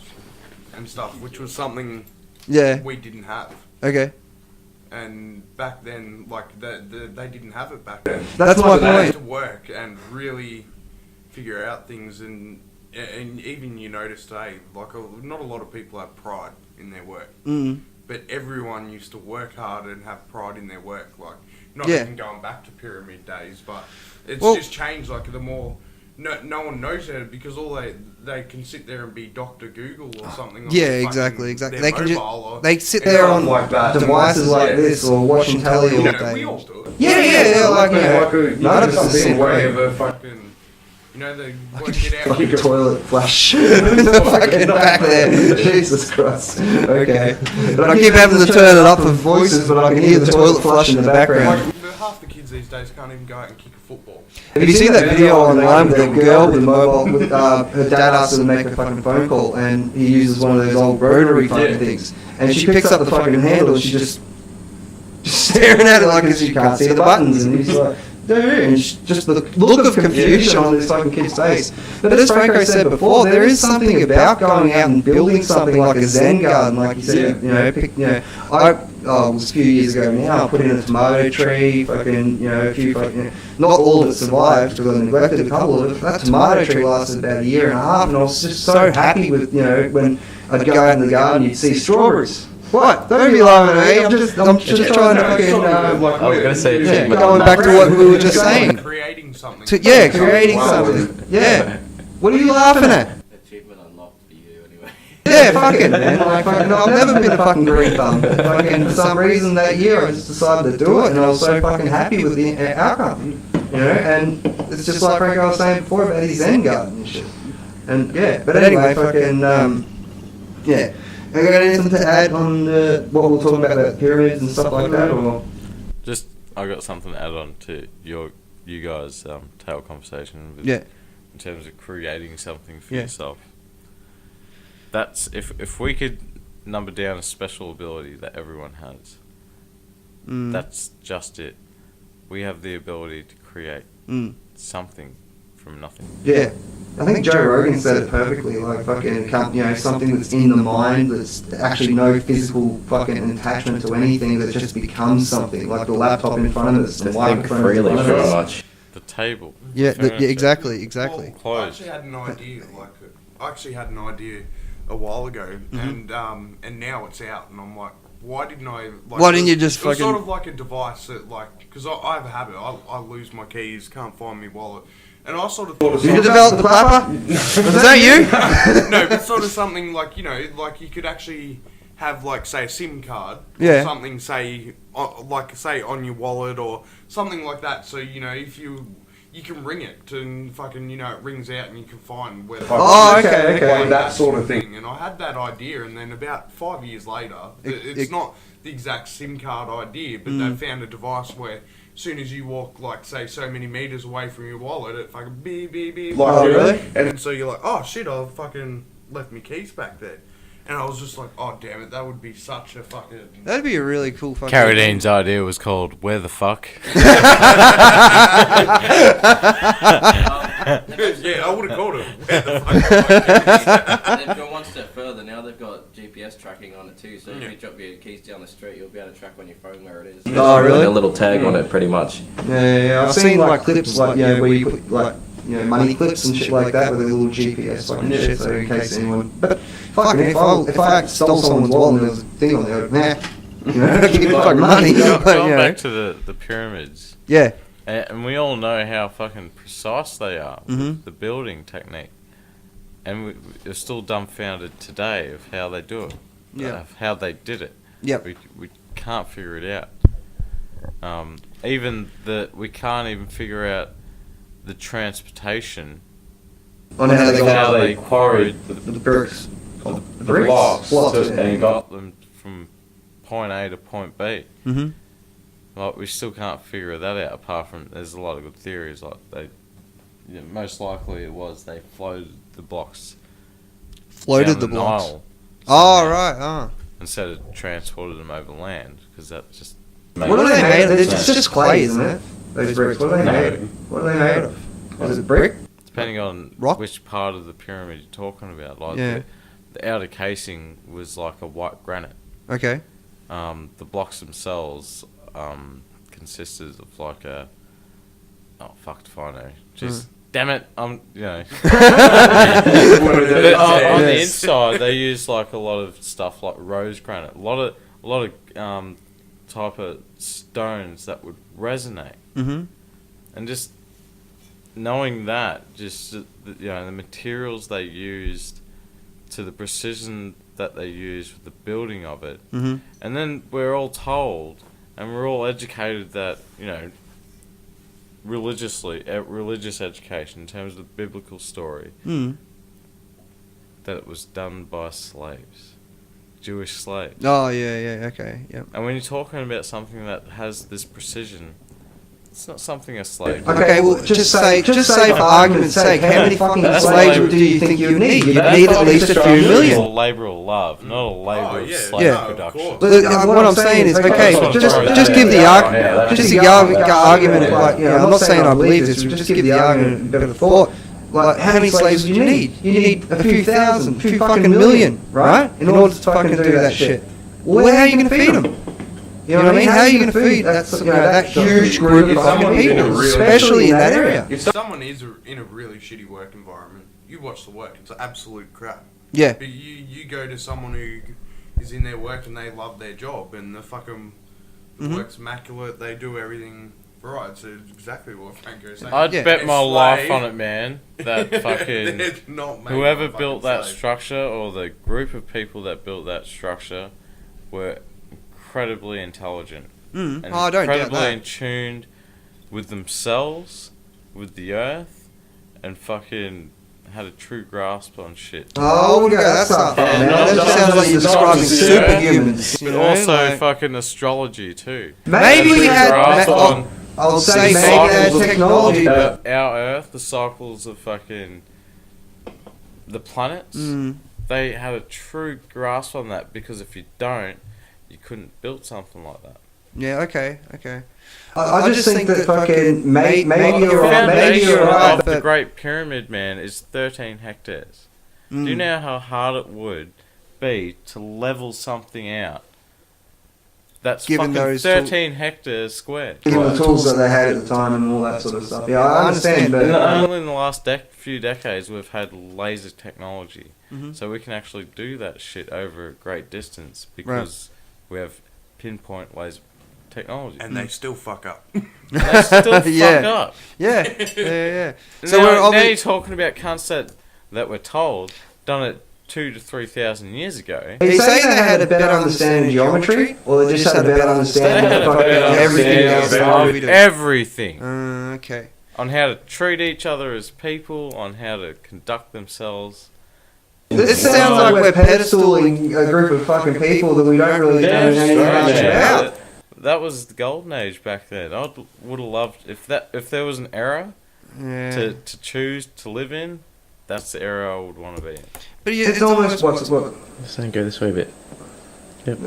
and stuff, which was something Yeah. we didn't have. Okay. And back then, like they didn't have it back then. That's my They had point. to work and really figure out things, and even you notice today, like not a lot of people have pride in their work. But everyone used to work hard and have pride in their work. Like, not even going back to pyramid days, but it's just changed. Like, the more no one knows it because all they can sit there and be Dr. Google or something. On Exactly. their They can mobile or they sit there on like that. devices like this or watching telly all day. we all do it. Yeah, like none of us something are way way of a fucking. They work it out. fucking toilet flush in the fucking back there. Jesus Christ. Okay. But I keep having to turn it up for voices, but I can hear the toilet flush in the background. Like, half the kids these days can't even go out and kick a football. Have you seen that video online with that girl with the mobile, with her dad asks her to make a fucking phone call, and he uses one of those old rotary fucking things, and she picks up the fucking handle and she's just staring at it like as she can't see the buttons, and he's like, and just the look of confusion on this fucking kid's face. But as Franco said before, there is something about going out and building something like a Zen garden, like you said. It was a few years ago now. I put in a tomato tree, a few not all of it survived because I neglected a couple of it. That tomato tree lasted about a year and a half, and I was just so happy with when I'd go out in the garden, you'd see strawberries. What? Don't be laughing at me. I'm just trying to fucking. I was going to say, going back to what we were just saying. Creating something. Creating something. Yeah. What are you laughing at? Achievement unlocked for you, anyway. Yeah, fucking man. Like, I've never been a fucking green thumb, but fucking for some reason that year I just decided to do it, and I was so fucking happy with the outcome. And it's just like Frank I was saying before about his Zen garden and shit. And yeah, but anyway, fucking yeah. Have you got anything to add on what we're talking about pyramids and stuff like that, or? Just, I got something to add on to you guys' tail conversation with, in terms of creating something for yourself. That's if we could number down a special ability that everyone has. That's just it. We have the ability to create something from nothing. Yeah. I think Joe Rogan said it perfectly, like fucking, something that's in the mind that's actually no physical fucking attachment to anything, that just becomes something, like the laptop in front of us, the microphone in front of us. Much. The table. Yeah, exactly. Well, I actually had an idea, a while ago, and now it's out, and I'm like, why didn't I? Like, why didn't you just fucking? It's sort of like a device that, because I have a habit, I lose my keys, can't find my wallet. And I sort of thought You developed the clapper? Was that you? No, but sort of something like, like you could actually have like say a SIM card, Yeah. or something say on your wallet or something like that. So if you can ring it and fucking it rings out and you can find where. Oh, okay. That sort of thing. And I had that idea, and then about 5 years later, it's not the exact SIM card idea, but they found a device where as soon as you walk, like, say, so many meters away from your wallet, it fucking beep, beep, beep. Oh, really? And so you're like, oh, shit, I've fucking left my keys back there. And I was just like, oh, damn it, that would be such a fucking... That'd be a really cool fucking... Carradine's idea was called Where the Fuck? Yeah, I would have called it Where the Fuck? They've gone one step further. Now they've got GPS tracking on it too. So if you drop your keys down the street, you'll be able to track on your phone where it is. Oh, really? Like a little tag on it, pretty much. Yeah. I've seen like clips like where you put like money clips and shit like that with a little GPS fucking shit, so in case anyone. But fucking if I stole someone's wallet and there was a thing on there, keep the fucking money. Going back to the pyramids. Yeah. And we all know how fucking precise they are with the building technique. And we're still dumbfounded today of how they do it. Of how they did it. Yep. We can't figure it out. We can't even figure out the transportation On how they quarried the bricks. The blocks. and got them from point A to point B. Mm-hmm. Like, we still can't figure that out, apart from there's a lot of good theories. Like, most likely it was they floated the blocks down the Nile Oh, right. instead of transported them over land, because that just... What are they made of? It's just clay, isn't it? Those bricks. What are they made of? What are they made of? Is it brick? Depending on Rock? which part of the pyramid you're talking about. Like, Yeah. the outer casing was like a white granite. Okay. The blocks themselves consisted of like a... Oh, fuck if I know. Just... Damn it, But on the inside, they use like a lot of stuff like rose granite, a lot of type of stones that would resonate, and just knowing that, just the materials they used, to the precision that they used with the building of it, and then we're all told and we're all educated that religious education in terms of the biblical story, that it was done by slaves, Jewish slaves. Oh, yeah, okay, yep. And when you're talking about something that has this precision, it's not something a slave. Okay, well, just say for argument's sake, how many fucking slaves do you think you need? You'd need at least a few It's million. a labour of love, not a labour of slave Yeah. production. But what I'm saying is, okay, just give the argument, argument. Like, I'm not saying I believe this, but just give the argument a bit of thought. Like, how many slaves do you need? You need a few thousand, a few fucking million, right? In order to fucking do that shit. Well, how are you going to feed them? You know what I mean? How are you going to feed that huge group of fucking people, especially in that area? If someone is in a really shitty work environment, you watch the work, it's absolute crap. Yeah. But you go to someone who is in their work and they love their job and the fucking work's immaculate, they do everything right. So it's exactly what Franco's saying. I'd bet my life on it, man, that fucking whoever built that structure, or the group of people that built that structure, were incredibly intelligent and incredibly in tuned with themselves, with the earth, and fucking had a true grasp on shit. Oh, I wouldn't go that far. That just sounds like you're describing superhumans. But also fucking astrology too. Maybe we had... I'll say maybe they had technology, but... Our Earth, the cycles of fucking... the planets, they had a true grasp on that, because if you don't, you couldn't build something like that. Yeah, okay. I just think that fucking... Maybe you're right, but... the Great Pyramid, man, is 13 hectares. Do you know how hard it would be to level something out that's given fucking those 13 hectares squared? Given the tools that they had at the time and all that sort of stuff. Yeah, I understand, but... Only in the last few decades we've had laser technology. So we can actually do that shit over a great distance, because we have pinpoint laser technology. And they still fuck up. They still fuck up. Yeah. So now you're talking about cunts that were told, done it 2,000 to 3,000 years ago. Are you saying they had a better understanding of geometry, or they just had a better They understanding had of a better everything else? understanding of everything. Okay. On how to treat each other as people, on how to conduct themselves. This sounds like we're pedestaling a group of fucking people that we don't really know anything much about. That was the golden age back then. I would have loved if there was an era to choose to live in. That's the era I would want to be in. But yeah, It's almost what. Just don't go this way a bit. Yep.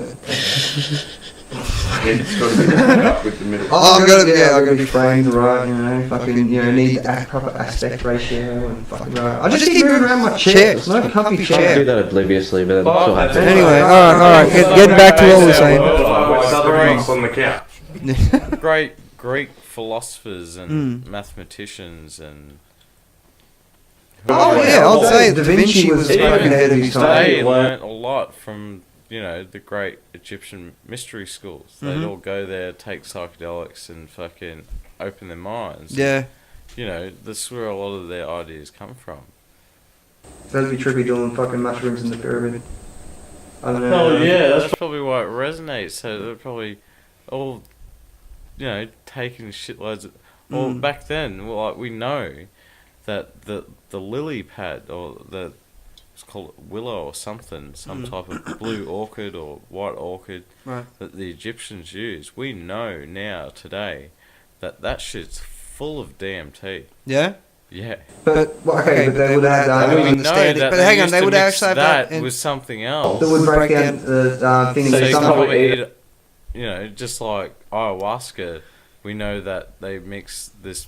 It's got to be lined up with the middle. I've got to be framed right, fucking, need the proper aspect ratio and fucking right. I just keep moving around my chair. It's not a comfy I do chair. that obliviously, but then it still happens. Anyway, alright. Getting back to what we were saying. On the couch. Great Greek philosophers and mathematicians and. Oh yeah, I'd say Da Vinci was fucking ahead of his time. They learnt a lot from the great Egyptian mystery schools. They'd all go there, take psychedelics, and fucking open their minds. Yeah. That's where a lot of their ideas come from. That'd be trippy doing fucking mushrooms in the pyramid. I don't know. Oh yeah, that's probably why it resonates. So they're probably all, taking shitloads of. Well, back then, we know that the lily pad or it's called willow or something, some type of blue orchid or white orchid that the Egyptians used. We know now today that shit's full of DMT. Yeah? Yeah. But they would have And done. we know that But hang on, used they to would mix actually have that that with something else. That would break down the thing. So you Some probably eat, just like ayahuasca, we know that they mix this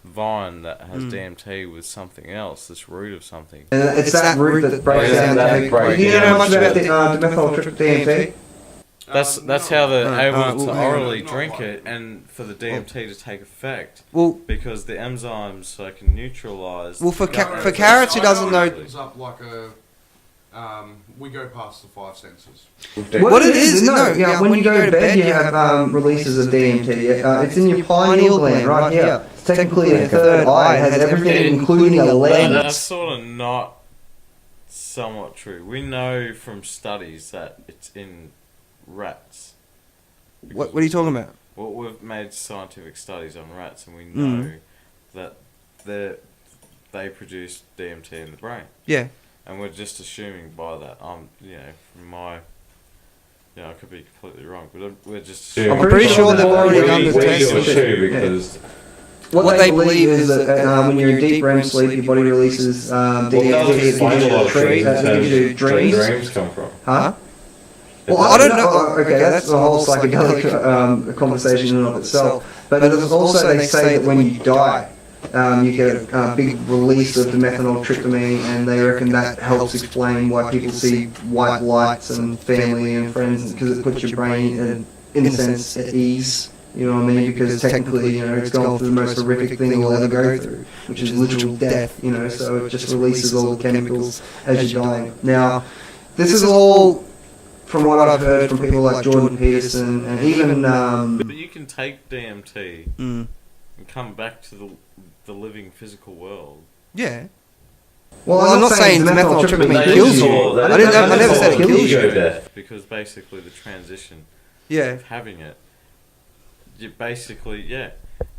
vine that has DMT with something else, this root of something. And it's that root that breaks down the. Do you know much about the methyl DMT? That's how they're able to well, orally drink it and for the DMT to take effect. Well, Because the enzymes can neutralise. for Carrots who doesn't know... Opens up like we go past the five senses. What it is, when you go to bed, you have releases of DMT. It's in your pineal gland right here. It's technically a third eye. It has everything, including a That's lens. sort of not somewhat true. We know from studies that it's in rats. What are you talking about? Well, we've made scientific studies on rats, and we know that they produce DMT in the brain. Yeah. And we're just assuming by that. From my, I could be completely wrong, but we're just. I'm pretty sure they've already done the test. Because What they believe is that when you're in deep REM sleep, your body releases DMT that gives you dreams. dreams come from. Huh? Well, I don't know. Okay, that's a whole psychedelic conversation in and of itself. But also they say that when you die, you get a big release of the methyltryptamine, and they reckon that helps explain why people see white lights and family and friends, because it puts your brain, in a sense, at ease. You know what I mean? Because technically, it's gone through the most horrific thing you'll ever go through, which is literal death. So it just releases all the chemicals as you're dying. Now, this is all from what I've heard from people like Jordan Peterson and even. But you can take DMT and come back to the living physical world. Yeah. Well, I'm not saying methyltryptamine kills you. I never said it kills you. Because basically the transition Yeah. of having it, you basically,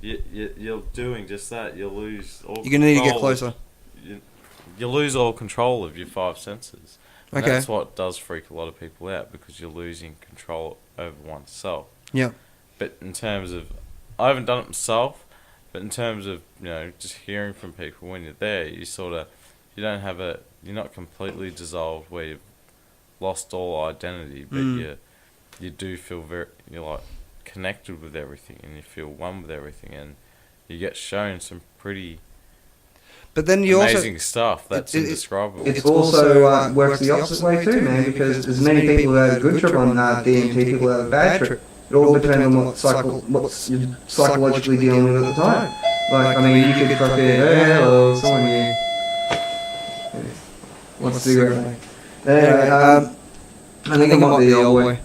you're doing just that. You lose all. You're gonna need to get control closer. You lose all control of your five senses. And Okay. that's what does freak a lot of people out, because you're losing control over oneself. Yeah. But in terms of, I haven't done it myself, but in terms of, just hearing from people when you're there, you don't have you're not completely dissolved where you've lost all identity, but you do feel you're like connected with everything, and you feel one with everything, and you get shown some pretty But then you amazing stuff that's indescribable. It's also works the opposite way too, man, because there's many people who have a good trip on DMT, people who have a bad trip. It all depends on what you're psychologically dealing with at the time. Like, I mean, you could fucking, hello, someone here. What's the cigarette, mate? Anyway, I think it might be the old boy.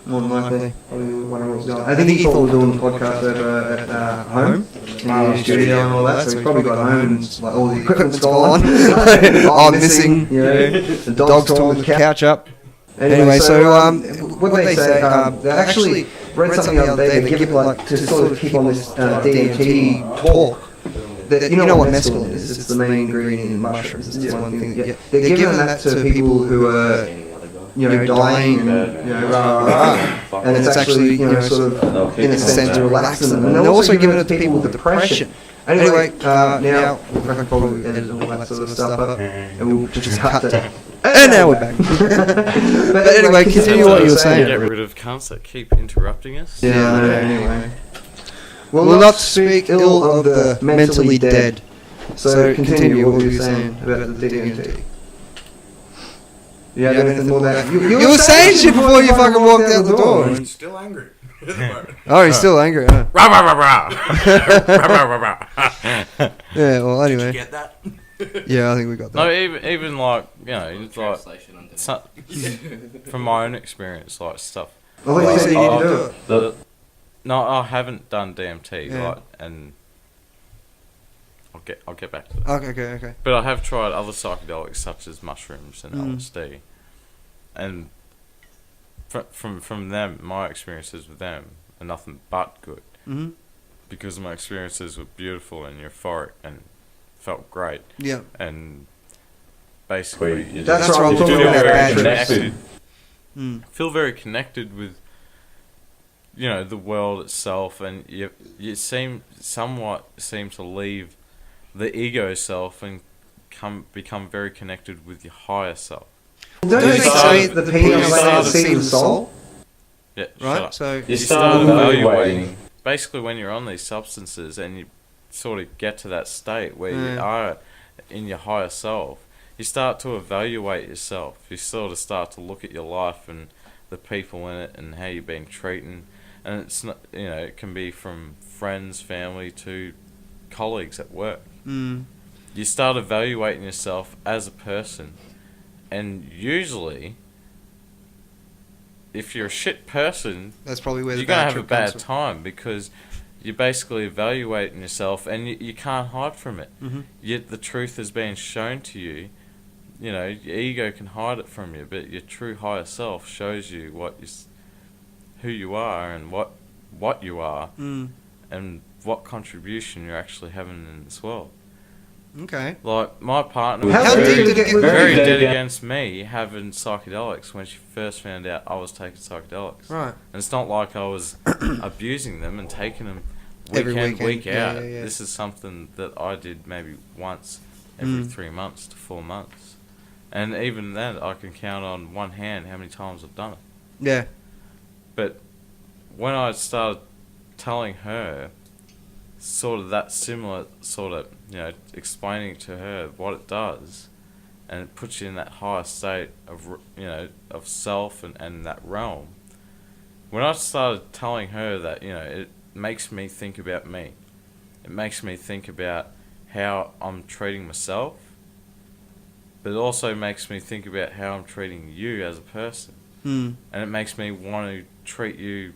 More than likely. Probably wondering what was going on. I think he thought we were doing the podcast over at home, in the studio and all that, so he's probably got home and like, all the equipment's gone. I'm missing. You know, the Dog's torn the couch up. Anyway, so what they say, they actually read something the other day. They give like to sort of keep on this DMT talk. That, you know what mescaline is? It's the main ingredient in mushrooms. It's the one thing. That, they're giving that to people who are, you know, dying and, you know, and it's actually, you know, sort of in a sense relaxing them. And they're also giving it to people with depression. Anyway, now I can probably edit all that sort of stuff up, and we'll just cut that. And now we're back. But anyway, continue what you were saying. Get rid of cunts that keep interrupting us. Yeah, anyway. We'll not speak ill of the mentally dead. So continue what you were saying about the DMT. Yeah, anything more than that? You were saying shit before you fucking walked out the door. I'm still angry. Oh, he's still angry, huh? Rah, rah, rah, rah. Rah, rah, rah, rah. Yeah, well, anyway. Get that? Yeah, I think we got that. No, even like, you know, it's like Translation under from my own experience, like stuff. I thought you said you need to do it. No, I haven't done DMT, Yeah. like, and I'll get back to that. Okay. But I have tried other psychedelics such as mushrooms and LSD, and from them, my experiences with them are nothing but good. Mm-hmm. Because my experiences were beautiful and euphoric and felt great. Yeah. And basically, That's right, right. I'm I'm talking talking about about bad connected. Mm. Feel very connected with, you know, the world itself, and you somewhat seem to leave the ego self and become very connected with your higher self. Don't they say the penis is the seed of the soul? Yeah, Right? So, you start evaluating. Basically, when you're on these substances and you sort of get to that state where you are in your higher self, you start to evaluate yourself. You sort of start to look at your life and the people in it and how you've been treating. And it's not, you know, it can be from friends, family to colleagues at work. You start evaluating yourself as a person, and usually, if you're a shit person, that's probably where the you're gonna bad have a trip comes bad time because you're basically evaluating yourself, and you can't hide from it. Mm-hmm. Yet the truth is being shown to you. You know, your ego can hide it from you, but your true higher self shows you who you are and what you are, and what contribution you're actually having in this world. Okay. Like, my partner was How deep did it get with very you? dead against me having psychedelics when she first found out I was taking psychedelics. Right. And it's not like I was abusing them and taking them Every week in, weekend. week Yeah, out. yeah. This is something that I did maybe once every 3 months to 4 months. And even then, I can count on one hand how many times I've done it. Yeah. But when I started telling her sort of that similar sort of, you know, explaining to her what it does, and it puts you in that higher state of, you know, of self and that realm. When I started telling her that, you know, it makes me think about me. It makes me think about how I'm treating myself, but it also makes me think about how I'm treating you as a person. And it makes me want to treat you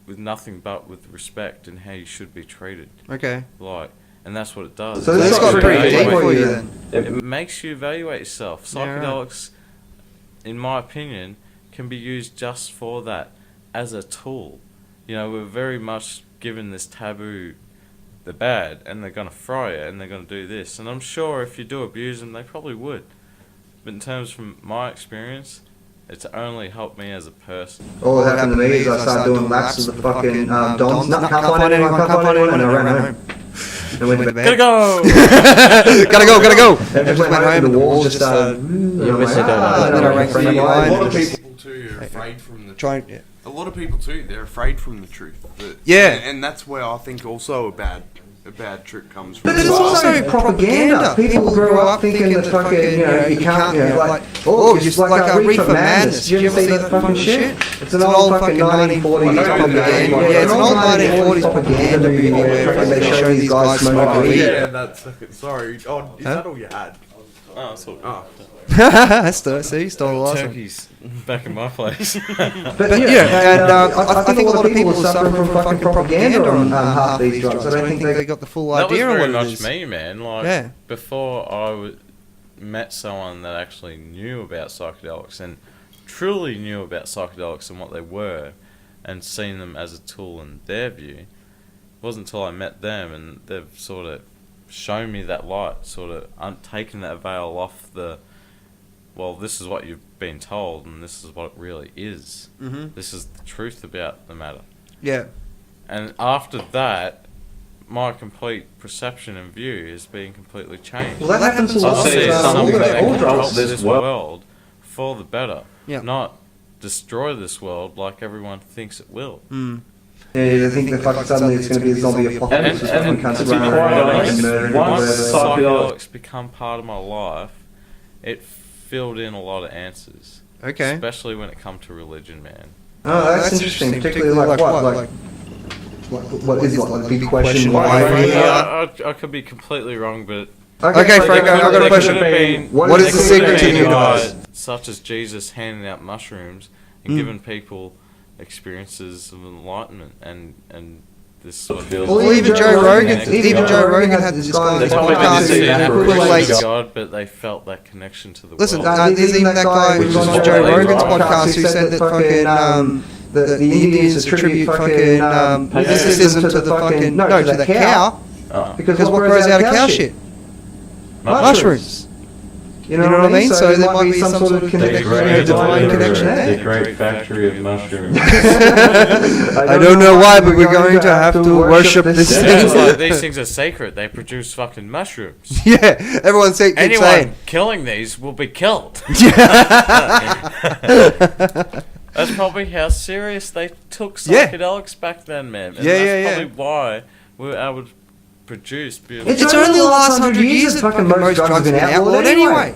with nothing but with respect and how you should be treated. Okay. Like, and that's what it does. So this got pretty deep for you then. It makes you evaluate yourself. Yeah, right. Psychedelics, in my opinion, can be used just for that, as a tool. You know, we're very much given this taboo, they're bad, and they're going to fry you, and they're going to do this. And I'm sure if you do abuse them, they probably would. But in terms from my experience, it's only helped me as a person. All that happened to me is I started doing laps of the fucking DOMs. Can't find anyone, and I ran home. And went to bed. Gotta go! Gotta go! And just went home and the walls just started... You're missing out. And then I rang friend of A lot of mine. people too are afraid from the Try. Yeah. A lot of people too, they're afraid from the truth. Yeah. And that's where I think also a bad trip comes from. But there's also propaganda. People grow up thinking that fucking, you know, you can't, you know, like, oh, just like a reefer madness. Did you ever see that fucking shit? It's an old fucking 1940s propaganda. Yeah, it's an old 1940s propaganda movie where they show these guys smoking weed. Yeah, that's fucking sorry. Oh, is that all you had? Oh, it's all good. Oh. See, stole the last one. Turkey's back in my place. But yeah, and I think a lot of people are suffering from fucking propaganda on half these drugs. I don't think they got the full That was idea of very what it much is. me, man. Like, Yeah. before I met someone that actually knew about psychedelics and truly knew about psychedelics and what they were and seen them as a tool in their view, it wasn't until I met them and they've sort of shown me that light, sort of taken that veil off the, well, this is what you've been told and this is what it really is. Mm-hmm. This is the truth about the matter. Yeah. And after that, my complete perception and view is being completely changed. Well, that happens a I lot see with it's something all that can drugs. help this world for the better, Yeah. not destroy this world like everyone thinks it will. Mm. Yeah, they think that fucking suddenly it's going to be a zombie apocalypse. And fucking cunts to be running quite around honest, and murdering once and whatever. Psychedelics become part of my life, it filled in a lot of answers. Okay. Especially when it comes to religion, man. Oh, that's interesting. Particularly like what? What is like the big question? Why? I could be completely wrong, but Okay, Frank, I've got a question. What is the secret to you guys? Such as Jesus handing out mushrooms and giving people experiences of enlightenment and this sort of feels. Well, even Joe Rogan had this guy on his podcast who relates. God, but they felt that connection to the Listen, world. there's even that guy who was on Joe Rogan's podcast who said that fucking the Indians attribute fucking mysticism to the fucking to the cow because what grows out of cow shit? Mushrooms. You know what I mean? So there might be some sort of divine connection there. The great factory of mushrooms. I don't know why, but we're going to have to worship this It's thing. like these things are sacred. They produce fucking mushrooms. Yeah, everyone keeps Anyone saying. killing these will be killed. That's probably how serious they took psychedelics back then, man. And that's probably why we were able to produce beautiful. It's only the last 100 years that fucking most drugs have been outlawed anyway.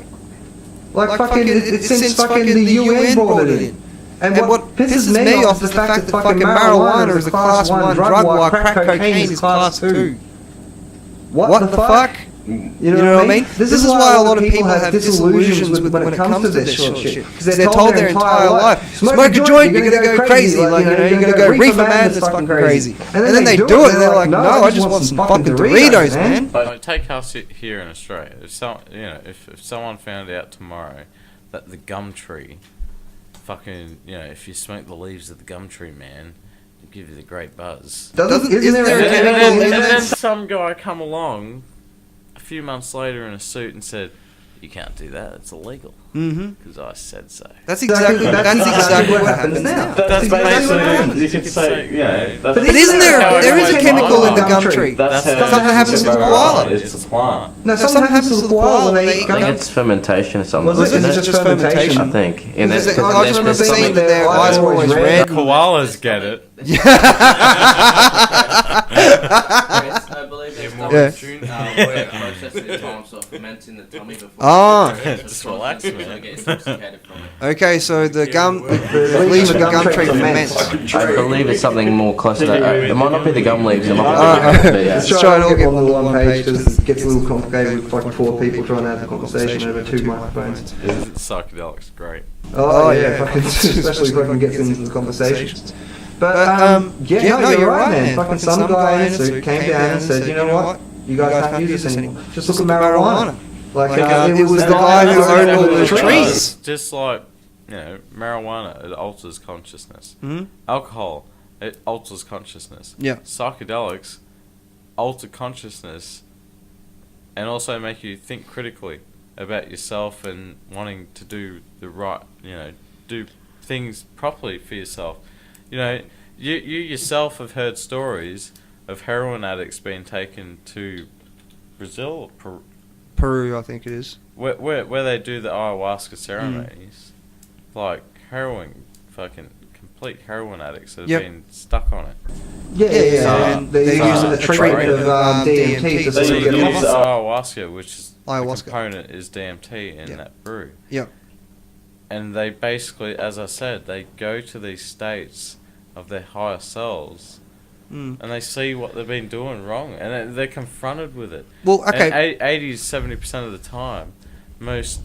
Like fucking, since fucking the UN brought it in. And what pisses me off is the fact that fucking marijuana is a class 1 drug while crack cocaine is class 2. What the fuck? You know what I mean? This is why a lot of people have disillusions when it comes to this sort of shit. Because they're told their entire life, smoke a joint, you're gonna go crazy. Like, you're gonna go reefer madness, fucking crazy. And then they do it, and they're like, no, I just want some fucking Doritos, man. Like, take us here in Australia. If someone found out tomorrow that the gum tree, fucking, if you smoke the leaves of the gum tree, man, it'll give you the great buzz. Isn't there a chemical in And there? then some guy come along a few months later in a suit and said, "You can't do that. It's illegal." Because I said so. That's exactly what happens now. That's basically, you could say, But But isn't there is a chemical in the gum tree? That's Something happens to the koala. It's a plant. No, something happens to the koala when they eat I think gum. it's fermentation or something. Was it? isn't It's just fermentation. I think. And Because that's I just remember seeing that their eyes were always red. Koalas get it. I believe there's Yeah. where it processes the time, so fermenting the tummy before. Ah. Just relax, man. Get intoxicated from it. Okay, so the leaves of the gum tree ferments. I believe it's something more closer to. It might not be the gum leaves. It might be the Let's try and all get on the one page because it gets a little complicated with like 4 people trying to have a conversation over 2 microphones. Psychedelics, great. Oh yeah, fucking, especially if fucking gets into the conversation. But no, you're right, man. Fucking some guy in a suit came down and said, you know what, you guys can't use this anymore. Just look at marijuana. Like it was the guy who owned all the trees. Just like, marijuana, it alters consciousness. Mm-hmm. Alcohol, it alters consciousness. Yeah. Psychedelics alter consciousness and also make you think critically about yourself and wanting to do the right, do things properly for yourself. You yourself have heard stories of heroin addicts being taken to Brazil or Peru, I think it is. where they do the ayahuasca ceremonies, like fucking complete heroin addicts that have been stuck on it. Yeah. And they use a treatment of DMT to They sort of get them use off. ayahuasca, which is Ayahuasca. the component is DMT in that brew. Yeah. And they basically, as I said, they go to these states of their higher selves, and they see what they've been doing wrong, and they're confronted with it. Well, okay. And 80 to 70% of the time, most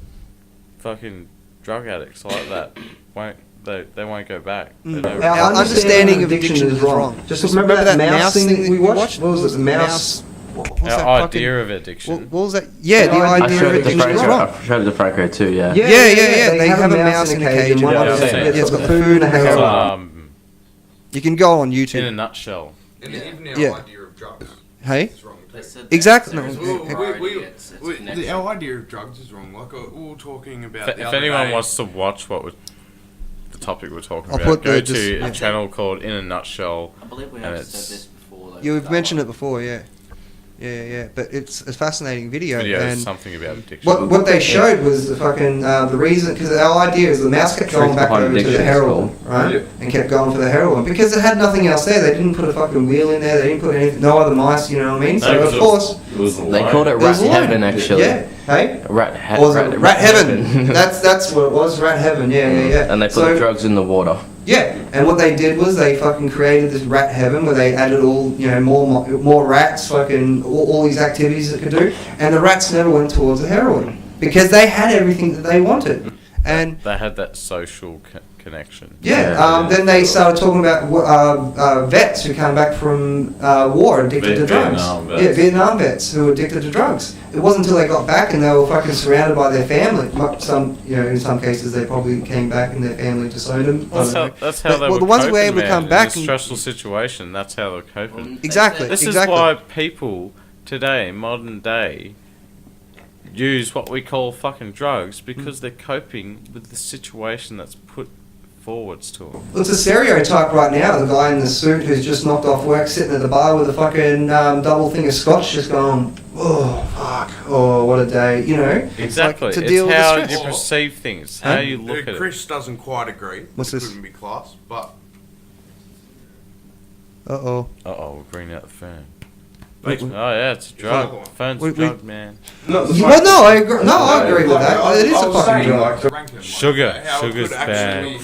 fucking drug addicts like that they won't go back. Our understanding of addiction is wrong. Just remember that mouse thing that we watched? What was it? The mouse. What's that Our fucking- idea of addiction. What was that? Yeah, the I idea of showed it to addiction is wrong. Franco. I showed it to Franco too. Yeah. Yeah. They have a mouse in a cage. One Yeah, of them, I've seen it's it. got food and heroin. You can go on In a YouTube. nutshell. And even our Yeah. idea of drugs Hey? is wrong. They said Exactly. there's Well, variety, it's connection. our idea of drugs is wrong. Like we were talking about. If the other anyone day. wants to watch the topic we're talking I'll about, put go the to yeah. a channel called In a Nutshell. I believe we and have it's- said this before. Though, You've that mentioned one. it before, yeah. Yeah. But it's a fascinating video. Video is and something about addiction. What they showed was the fucking the reason, because our idea is the mouse kept going Truth back behind over to addiction, the it's heroin, called. right? And kept going for the heroin because it had nothing else there. They didn't put a fucking wheel in there. They didn't put anything, no other mice. You know what I mean? No, So because of course, It was They called it it rat was alone. heaven actually. Yeah. Hey. Rat Or was it rat heaven? that's what it was. Rat heaven. Yeah. And they put So- the drugs in the water. Yeah, and what they did was they fucking created this rat heaven where they added all, more rats, fucking all these activities that could do, and the rats never went towards the heroin because they had everything that they wanted. And They had that social connection. Then they started talking about vets who came back from war addicted to drugs. Vietnam vets. Yeah, Vietnam vets who were addicted to drugs. It wasn't until they got back and they were fucking surrounded by their family. In some cases they probably came back and their family disowned them. I don't know. That's how But- they well, were the ones who were coping, able to man. come In back a and- stressful situation, that's how they're coping. They Exactly. said- This Exactly. is why people today, modern day, use what we call fucking drugs because they're coping with the situation that's put forwards to them. Well, it's a stereotype right now. The guy in the suit who's just knocked off work, sitting at the bar with a fucking double thing of scotch, just going, "Oh fuck! Oh, what a day!" You know. Exactly. to It's deal with the how stress. you perceive things, how you look at it. Chris doesn't quite agree. What's it this? couldn't be class, but Uh-oh. Uh-oh, we're greening out the phone. Wait. Oh yeah, it's a drug. Phone's a We- drug, man. Well, no, I agree. No, I agree with that. It is a fucking drug. Rankin, Sugar. how it Sugar's could actually,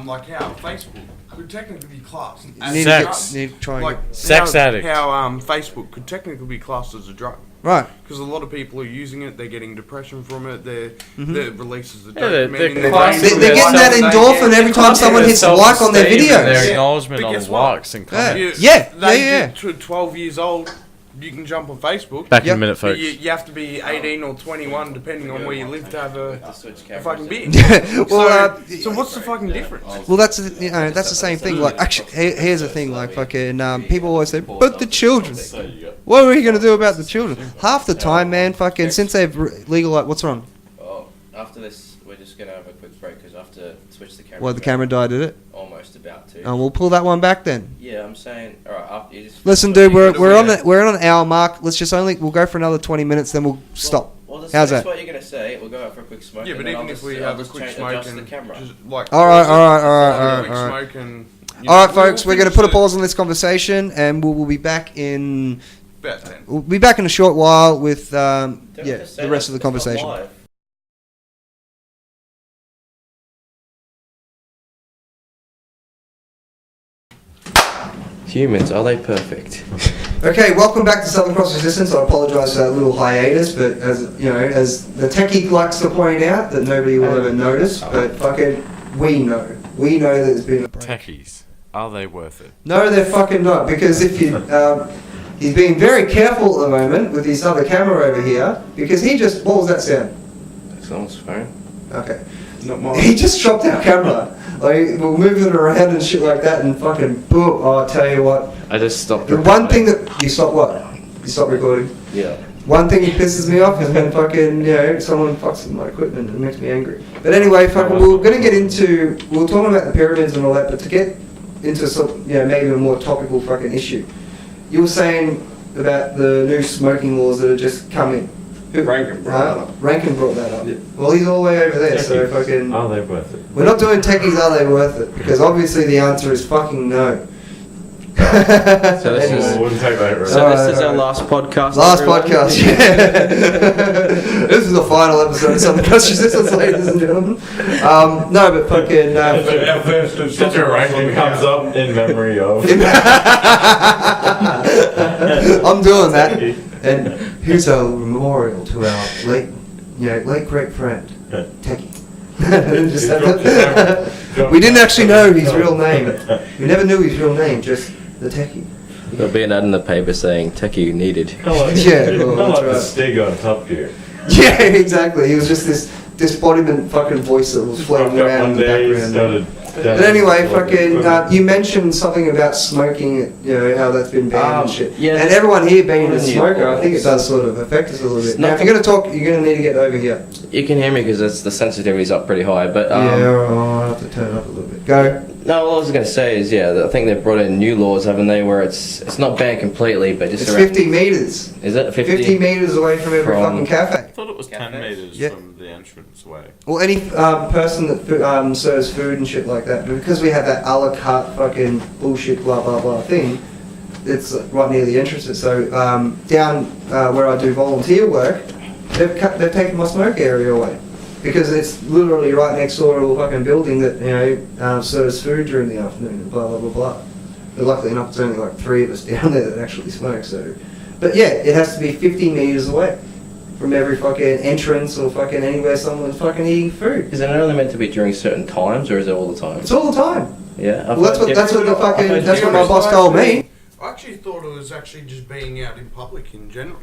like how Facebook could technically be classed as Need a to drug. get, need to try and Like get, Sex how, addict. How Facebook could technically be classed as a drug. right. Because a lot of people are using it, they're getting depression from it, their releases of Yeah, they're dopamine. classing They're getting that endorphin every time someone hits a like on their Self-esteem and videos. Their acknowledgement But on guess what? likes and comments. Yeah. They do 12 years old. You can jump on Facebook. Back in Yep. a minute, But folks. you have to be 18 or 21, depending on where you live, to have To a switch fucking cameras. beer. Well, So what's the fucking difference? Well, that's that's the same thing. Like, actually, here's the thing. Like, fucking, people always say, "But the children. What are we gonna do about the children?" Half the time, man, fucking, since they've legalized, what's wrong? Oh, after this, we're just gonna have a quick break because I have to switch the camera. Well, the back. camera died, did it? Almost about to. And we'll pull that one back then. Yeah, I'm saying. All right, after you just. Listen, dude, we're on an hour mark. Let's just we'll go for another 20 minutes, then we'll stop. Well, that's, How's that's that? what you're gonna say. We'll go out for a quick smoke. Yeah, and but then even I'll if just- we I'll have a just quick change- smoke adjust and the camera. just like All right. a quick smoke and you All right, know, folks, we'll we're gonna finish put a it pause on this conversation, and we'll be back in. about 10. We'll be back in a short while with Don't have to say the rest of the that, it's not conversation. live. Humans, are they perfect? Okay, welcome back to Southern Cross Resistance. I apologise for that little hiatus, but as the techie likes to point out, that nobody will ever notice. But fucking, we know that there's been a break. Techies, are they worth it? No, they're fucking not, because if you, he's being very careful at the moment with his other camera over here, because he just, what was that sound? Someone's phone. Okay. Not mine. He just dropped our camera. Like, we're moving it around and shit like that, and fucking boom. Oh, I'll tell you what. I just stopped. The one thing that, you stop what? You stop recording? Yeah. One thing that pisses me off is when fucking, someone fucks with my equipment. It makes me angry. But anyway, fucking, we're going to get into, we're talking about the pyramids and all that, but to get into some, maybe a more topical fucking issue. You were saying about the new smoking laws that are just coming. Rankin brought that up. Rankin brought that up. Yeah. Well, he's all the way over there, so fucking... Are they worth it? We're not doing techies, are they worth it? Because obviously the answer is fucking no. So this Anyway. is- I wouldn't take that risk. So this is our Alright. last podcast. Last everyone. podcast, yeah. This is the final episode of Southern Cross Resistance, ladies and gentlemen. No, but fucking... Our first such a ranking comes up in memory of. I'm doing that. And here's our memorial to our late late great friend, Yeah. Techie. Just Drop have the camera. Drop we the didn't actually camera. know his real name. We never knew his real name, just the Techie. There'll be an ad in the paper saying techie needed. Yeah, well, Not that's like the right. Stig on Top Gear. Yeah, exactly. He was just this embodiment fucking voice that was floating Fucked up around one in the day, background. started But anyway, fucking, you mentioned something about smoking, how that's been banned and shit. yeah. And everyone here being a Yeah. smoker, I think it does sort of affect us a little bit. It's Now, not- if you're going to talk, you're going to need to get over here. You can hear me because the sensitivity's up pretty high, but I'll have to turn it up a little bit. Go. no, what I was going to say is, I think they've brought in new laws, haven't they, where it's not banned completely, but just It's around... 50 metres. Is it 50 metres away from every From- fucking cafe. I thought it was 10 metres Yeah. from the entrance way. Or any person that serves food and shit like that. But because we have that a la carte fucking bullshit blah blah blah thing, it's right near the entrances. So down where I do volunteer work, they've taken my smoke area away. Because it's literally right next door to a fucking building that, serves food during the afternoon and blah blah blah blah. But luckily enough, it's only like 3 of us down there that actually smoke, so... But yeah, it has to be 50 metres away from every fucking entrance or fucking anywhere someone's fucking eating food. Is it only meant to be during certain times, or is it all the time? It's all the time. Yeah. Well, that's what my boss told me. I actually thought it was actually just being out in public in general.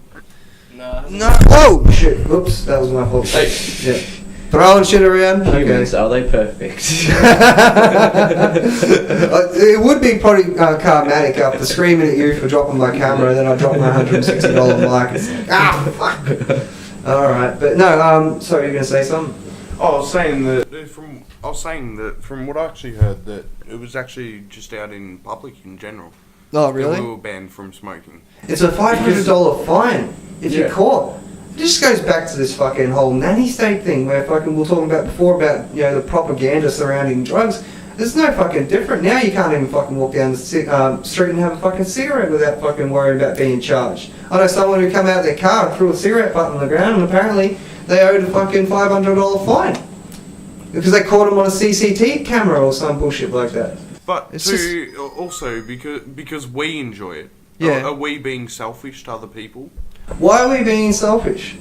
No. No, whoa! Shit, whoops, that was my fault. Yeah. Throwing shit around? Humans, are they perfect? It would be probably karmatic after screaming at you for dropping my camera, then I dropped my $160 mic. It's like, fuck! Alright, but no, sorry, you're going to say something? I was saying that from what I actually heard, that it was actually just out in public in general. Oh, That really? we were banned from smoking. It's a $500 fine if you're Yeah. caught. It just goes back to this fucking whole nanny state thing where fucking we were talking about before about the propaganda surrounding drugs. There's no fucking different. Now you can't even fucking walk down the street and have a fucking cigarette without fucking worrying about being charged. I know someone who come out of their car and threw a cigarette butt on the ground and apparently they owed a fucking $500 fine. Because they caught him on a CCTV camera or some bullshit like that. But It's also because we enjoy it. Yeah. Are we being selfish to other people? Why are we being selfish?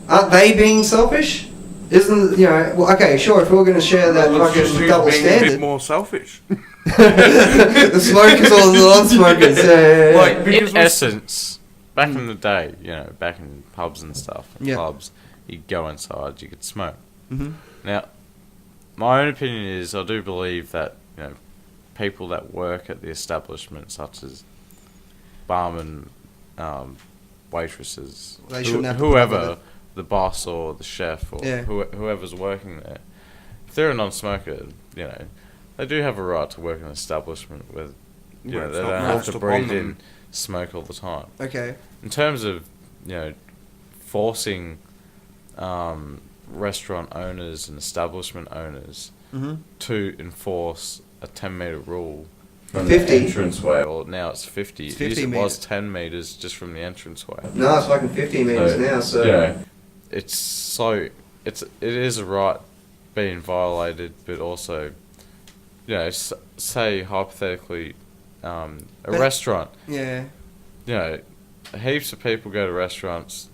Aren't they being selfish? Isn't, well, okay, sure, if we're going to share that Let's just fucking choose double being a bit standard. more selfish. The smokers or the non-smokers, yeah. Like, because In essence, back in the day, back in pubs and stuff, and Yeah. clubs, you'd go inside, you could smoke. Mhm. Now, my own opinion is I do believe that, people that work at the establishment, such as barmen, waitresses, They shouldn't have to put up with whoever, it. the boss or the chef or Yeah. whoever's working there, if they're a non-smoker, they do have a right to work in an establishment where, Where it's they not don't have forced to upon breathe them. in smoke all the time. Okay. In terms of, forcing restaurant owners and establishment owners Mhm. to enforce a 10-metre rule from 50. the entranceway, or now it's 50. It's It used- 50 it was metres. 10 metres just from the entranceway. No, it's fucking 50 metres now, so... It is a right being violated, but also, say hypothetically, a But- restaurant. Yeah. Heaps of people go to restaurants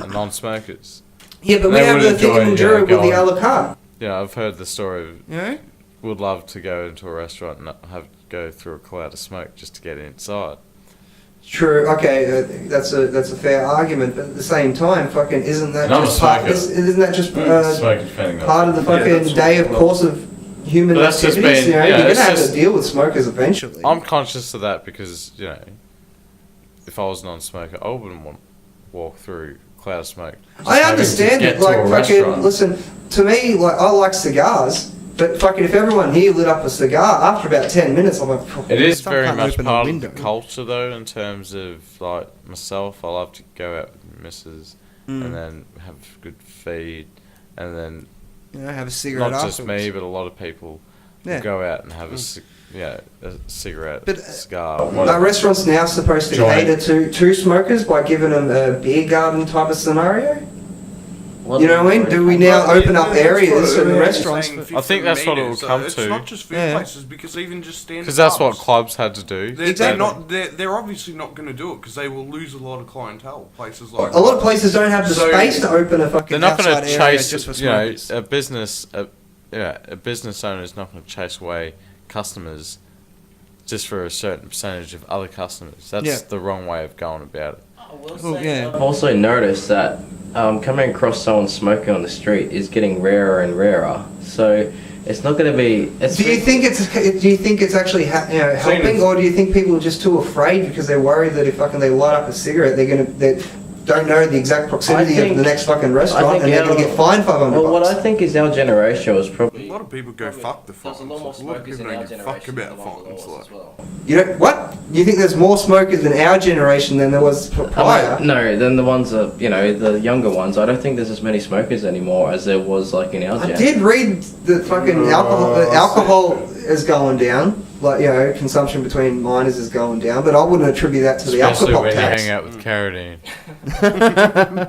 are non-smokers. Yeah, but we They have would the enjoy, thingamajigger with the going- a la carte. I've heard the story of Yeah? would love to go into a restaurant and not have to go through a cloud of smoke just to get inside. True. Okay, that's a fair argument, but at the same time, fucking isn't that And I'm a just part? smoker. Isn't that just Smoking depending on part of the fucking that's day what- of course of human But that's just activities? been- You're yeah, gonna it's have just- to deal with smokers eventually. I'm conscious of that because, if I was a non-smoker, I wouldn't want to walk through a cloud of smoke. just I having to understand get it. to Like a fucking restaurant. listen to me. Like I like cigars, but fucking if everyone here lit up a cigar after about 10 minutes, I'm like, It is Some very can't much open a part of window. the culture, though, in terms of, like, myself, I love to go out with missus and then have a good feed, and then, have a cigarette not just afterwards. me, but a lot of people Yeah. will go out and have a cigarette, But, cigar, Are whatever. restaurants now supposed to Joint. cater to smokers by giving them a beer garden type of scenario? You know what I mean? Do we now open up areas for the restaurants? I think that's what it will come It's to. not just food places, because even just standing Because that's what clubs had to do. They're obviously not going to do it, because they will lose a lot of clientele. Places like A lot of places don't have the space to open a fucking They're not going outside to area chase, just for you know, smokers. a business owner is not going to chase away customers just for a certain percentage of other customers. That's the wrong way of going about it. I will Oh, say, yeah. I've also noticed that coming across someone smoking on the street is getting rarer and rarer. So it's not going to be. Do you think it's actually helping, or do you think people are just too afraid because they're worried that if fucking they light up a cigarette, they don't know the exact proximity of the next fucking restaurant and they're going to get fined $500? Well, what I think is our generation was probably. a lot of people go fuck the There's a fines. lot more A lot of smokers people in our don't give a fuck generation about than among the fines. laws Like. as well. You know what? You think there's more smokers in our generation than there was prior? No, then the ones that, the younger ones, I don't think there's as many smokers anymore as there was like in our I gen. did read the fucking alcohol is going down. Like, consumption between minors is going down, but I wouldn't attribute that to the Especially alcohol when tax. you hang out with Carradine.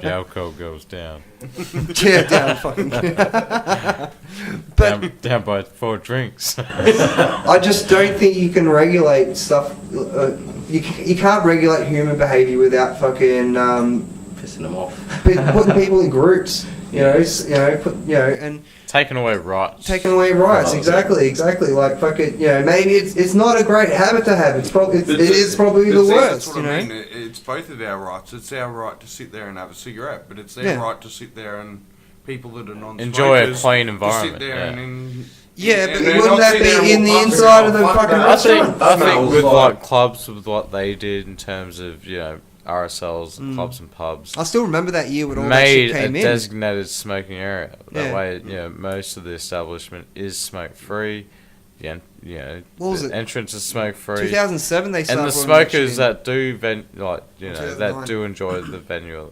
The alcohol goes down. Yeah, down fucking. But Down by 4 drinks. I just don't think you can regulate stuff. You can't regulate human behaviour without fucking Pissing them off. putting people in groups. And Taking away rights. taking away rights. Exactly. Like fucking, maybe it's not a great habit to have. It is probably the See, worst. That's what I mean. It's both of our rights. It's our right to sit there and have a cigarette, but it's their right to sit there and people that are non-smokers Enjoy a clean to environment. sit there Yeah. Yeah, and but they're wouldn't not that sitting there be in the and inside of the fuck fucking that. restaurant? I think Smells with like- clubs, with what they did in terms of RSLs, clubs and pubs, I still remember that year when all that shit made a came in. designated smoking area. That Yeah. way, most of the establishment is smoke free. What was the it? entrance is smoke free. 2007 they started. And the rolling that smokers shit that do that 2009. do enjoy the venue,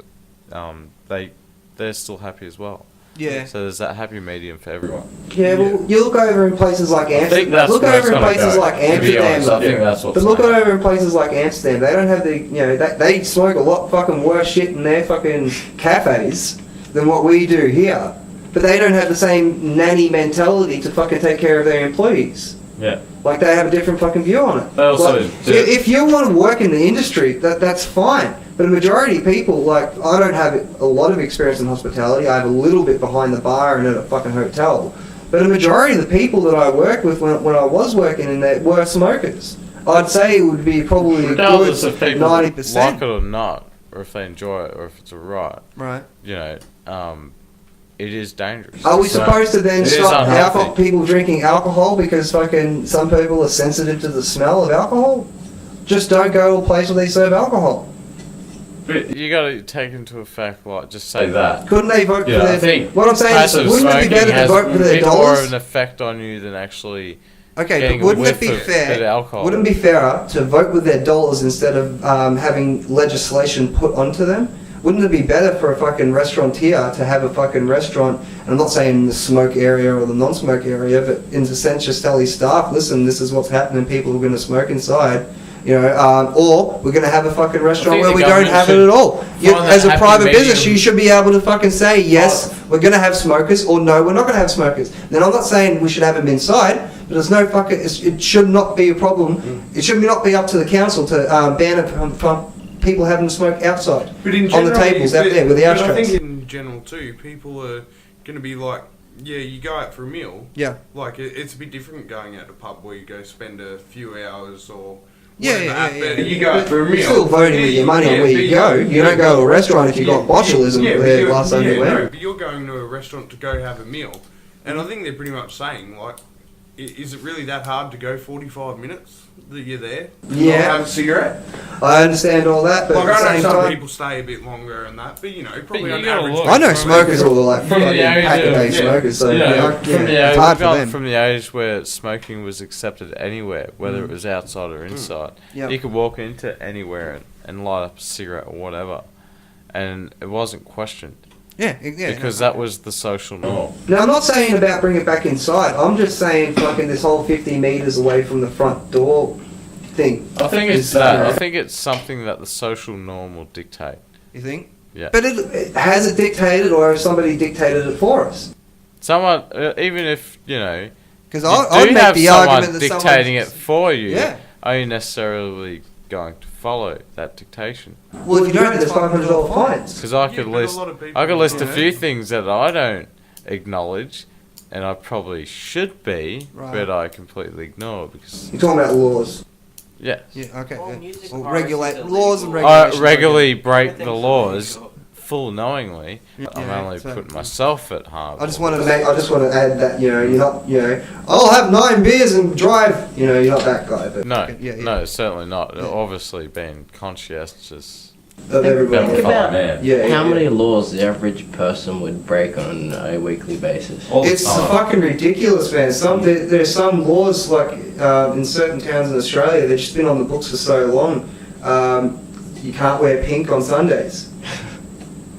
they're still happy as well. in. Yeah. So there's that happy medium for everyone. Yeah, well, you look over in places like think Amsterdam. that's Look where it's over in gonna places go. like To be Amsterdam. honest, I think that's what's But look going on. over in places like Amsterdam. They don't have they smoke a lot fucking worse shit in their fucking cafes than what we do here. But they don't have the same nanny mentality to fucking take care of their employees. Yeah. Like they have a different fucking view on it. They also Like, do- if you want to work in the industry, that's fine. But a majority of people, like, I don't have a lot of experience in hospitality. I have a little bit behind the bar and at a fucking hotel. But a majority of the people that I worked with when I was working in there were smokers. I'd say it would be probably a Regardless good if people 90%. like it or not, or if they enjoy it, or if it's alright, Right. it is dangerous. Are we So, supposed to then it is stop unhealthy. people drinking alcohol because fucking some people are sensitive to the smell of alcohol? Just don't go to a place where they serve alcohol. But you got to take into effect, just say that. Couldn't they vote Yeah, for I their... think What I'm saying is, passive wouldn't it be smoking better to has vote for a their bit more dollars? of an effect on you than actually Okay, getting but wouldn't a it whiff be of bit of fair? alcohol. Wouldn't it be fairer to vote with their dollars instead of having legislation put onto them? Wouldn't it be better for a fucking restaurateur to have a fucking restaurant, and I'm not saying the smoke area or the non-smoke area, but in a sense just tell his staff, listen, this is what's happening, people are going to smoke inside, or we're going to have a fucking restaurant where the we don't government have it should at all. You, find that as a happy private medium. business, you should be able to fucking say, yes, we're going to have smokers, or no, we're not going to have smokers. Then I'm not saying we should have them inside, but there's no fucking, it should not be a problem. It should not be up to the council to ban it from people having smoke outside, But in on the general, tables out there with the but I ashtrays. think in general too, people are going to be like, yeah, you go out for a meal. Yeah. Like it's a bit different going out to a pub where you go spend a few hours or Yeah, whatever. yeah, But yeah. you go out for a meal. You're still voting with your money on where you go. You don't go to a restaurant if you've got botulism but there you're- last time you no, went. but you're going to a restaurant to go have a meal, and I think they're pretty much saying like, is it really that hard to go 45 minutes that you're there? Yeah. Not have a cigarette. I understand all that, but Like at I the know same some time, people stay a bit longer and that, but probably you on gotta average. look. I know from- smokers who are like From the fucking age pack a day of- smokers, so from the yeah. it's hard for them. From the age where smoking was accepted anywhere, whether it was outside or inside, Yep. you could walk into anywhere and light up a cigarette or whatever, and it wasn't questioned Yeah. because that was the social norm. Now, I'm not saying about bring it back inside. I'm just saying fucking this whole 50 meters away from the front door thing. I think it's Is that. that- I think it's something that the social norm will dictate. You think? Yeah. But has it dictated, or has somebody dictated it for us? Someone, even if, you know, Because you I'd do make have the someone argument that dictating it for you, Yeah. are you necessarily going to follow that dictation? Well, if you don't, there's $500 fines. Because I Yeah, could but a list, lot of people I could list a do. few things that I don't acknowledge, and I probably should be, Right. but I completely ignore because You're talking about laws. yes, Yeah, okay. Well, yeah. music Well, piracy regulate is laws and illegal. regulations. I regularly break Everything's the laws illegal. full knowingly. Yeah, I'm yeah, only so- putting myself at harm. I just I wanted to just want to add that, you know, you're not, you know, I'll have 9 beers and drive. You know, you're not that guy, but No, Yeah, yeah. no, certainly not. Yeah. Obviously, being conscientious. of everybody. Think about man. Yeah, how yeah. many laws the average person would break on a weekly basis. All the It's time. fucking ridiculous, man. There's some laws like in certain towns in Australia that's just been on the books for so long. You can't wear pink on Sundays.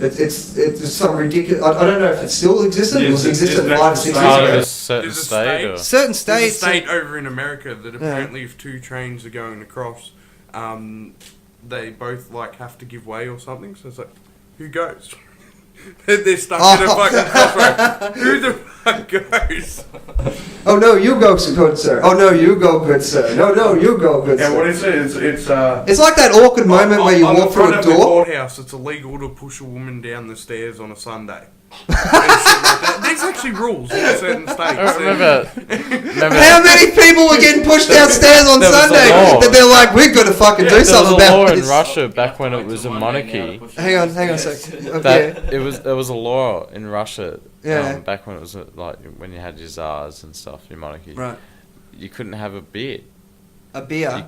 It's some ridiculous. I don't know if it still existed. It was existent 5 or 6 years Part of ago. a certain There's a state, state- or certain There's a states. state over in America that apparently if 2 trains are going across, they both like have to give way or something. So it's like, who goes? They're stuck in a fucking crossroad. Who the fuck goes? Oh no, you go, good sir. Oh no, you go, good sir. No, you go, good Yeah, what sir. is it? It's It's like that awkward moment where you on walk the through front a of the door. courthouse, it's illegal to push a woman down the stairs on a Sunday. And shit like that. There's actually rules in certain states. I remember How many people were getting pushed downstairs on There was a Sunday law. that they're like, we've got to fucking do there was a something law about in this? Russia back when it was a monarchy. Hang on a sec. Okay. That there was a law in Russia. Yeah. Back when it was like when you had your czars and stuff, your monarchy. Right. You couldn't have a beard. A beer.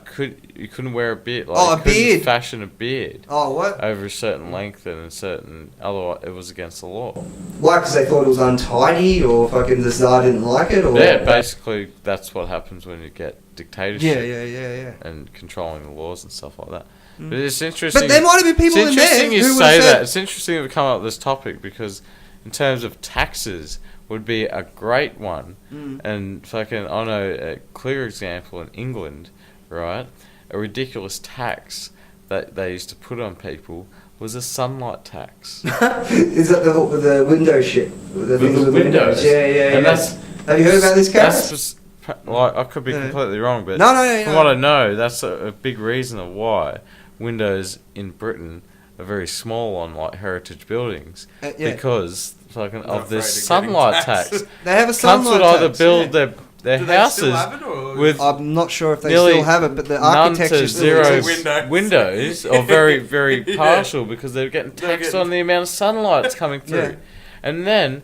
You couldn't wear a beard. Like, Oh, a you couldn't beard. Fashion a beard Oh, what? over a certain length and a certain. Otherwise, it was against the law. Why? Because they thought it was untidy, or fucking the Tsar didn't like it, or Yeah, basically that's what happens when you get dictatorship. Yeah. And controlling the laws and stuff like that. Mm. But it's interesting. But there might have been people it's in there interesting you who would say have that. said, It's interesting that we come up with this topic because, in terms of taxes, would be a great one. Mm. And fucking, I know a clear example in England, right? A ridiculous tax that they used to put on people was a sunlight tax. is that the window shit? The things with windows. Yeah. And that's Have you heard about this that's case? just, like, I could be Yeah. completely wrong, but No, from what I know, that's a big reason of why windows in Britain are very small on like heritage buildings Yeah. because fucking They're of this afraid of sunlight getting tax. taxed. They have a Cunts sunlight would either tax, build yeah. their Do they still houses have it, or with I'm not sure if they nearly still have it, but the none architecture to still zero exists. windows, or very, very Yeah. partial because they're getting They're taxed getting- on the amount of sunlight that's coming through. Yeah. And then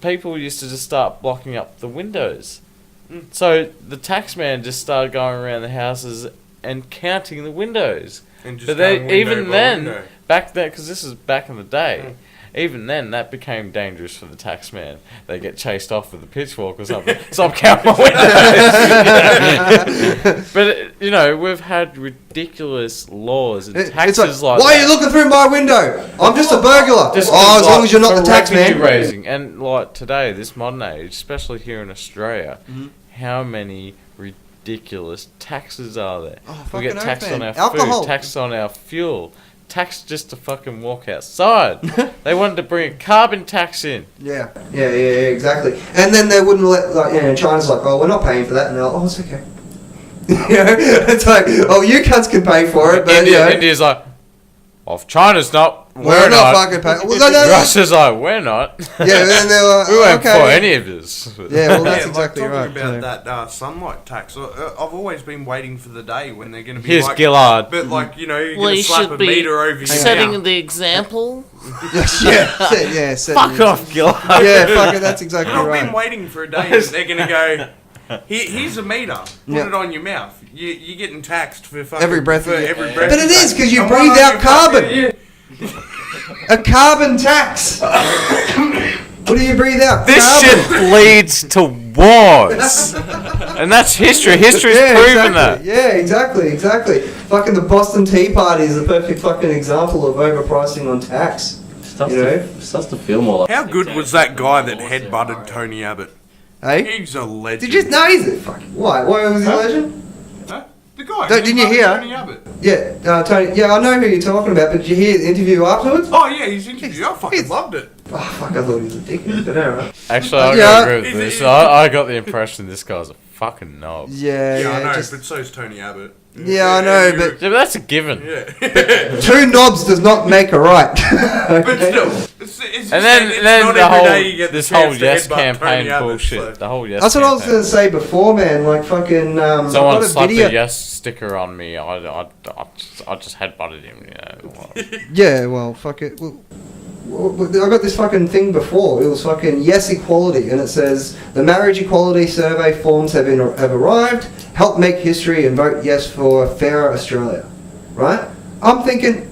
people used to just start blocking up the windows. So the tax man just started going around the houses and counting the windows. And just But they, going window even by then, window. back then, because this is back in the day, even then that became dangerous for the tax man. They get chased off with a pitchfork or something. Stop counting my windows. But you know, we've had ridiculous laws and It's taxes like, like why are you that. looking through my window? I'm just a burglar. Just Oh, as long like, as you're not for the tax revenue man. raising. And like today, this modern age, especially here in Australia, Mhm. how many ridiculous taxes are there? Oh, We get fucking taxed oath, on man. our Alcohol. food, taxed on our fuel, taxed just to fucking walk outside. They wanted to bring a carbon tax in. Yeah. Yeah, exactly. And then they wouldn't let, like, you know, China's like, oh, we're not paying for that, and they're like, oh, it's okay. You know, it's like, oh, you cunts can pay for it, but you know, India's like, oh, if China's not, We're not fucking paying. Well, no. Russia's like, we're not. Yeah, and they're like, we won't okay. for any of this. Yeah, well, that's Yeah, exactly like right. talking so. about that sunlight tax. I've always been waiting for the day when they're going to be Here's like, Gillard. but like, you know, you're We going to slap should a be meter over your setting mouth. the example. yeah. Fuck off, Gillard. Yeah, fuck it. That's exactly I've been right. waiting for a day that they're going to go, here's a meter. Put Yeah. it on your mouth. You're getting taxed for fucking, Every breath for you- every breath. But it you is, take. 'cause you And breathe why don't out you carbon. fucking- a carbon tax. What do you breathe out? This Carbon. shit leads to wars. And that's history. History's proven that. Yeah, exactly. Fucking the Boston Tea Party is a perfect fucking example of overpricing on tax. Starts, You know? starts to feel more like. How good was that guy that headbutted Tony Abbott? Hey? He's a legend. Did you know he's a fucking... Why was he a legend? Huh? The guy. Didn't you hear? Tony Abbott. Yeah, Tony. Yeah, I know who you're talking about. But did you hear the interview afterwards? Oh yeah, his interview. I fucking loved it. Oh fuck! I thought he was a dickhead. But anyway. Actually, I Yeah. agree with this. I got the impression this guy's a fucking knob. Yeah, Yeah, I know, just- but so's Tony Abbott. yeah, I know, but Yeah, but that's a given. Yeah. two knobs does not make a right. But Okay? still, it's And then, it's then not the every whole day you get the this whole chance to yes headbutt campaign Tony Abbott, bullshit. so- The whole yes. That's what I was campaign. going to say before, man. Like fucking. Someone got a slapped video- a yes sticker on me. I just headbutted him. You know. yeah, well, fuck it. Well, I got this fucking thing before. It was fucking yes equality, and it says the marriage equality survey forms have arrived. Help make history and vote yes for a fairer Australia. Right? I'm thinking,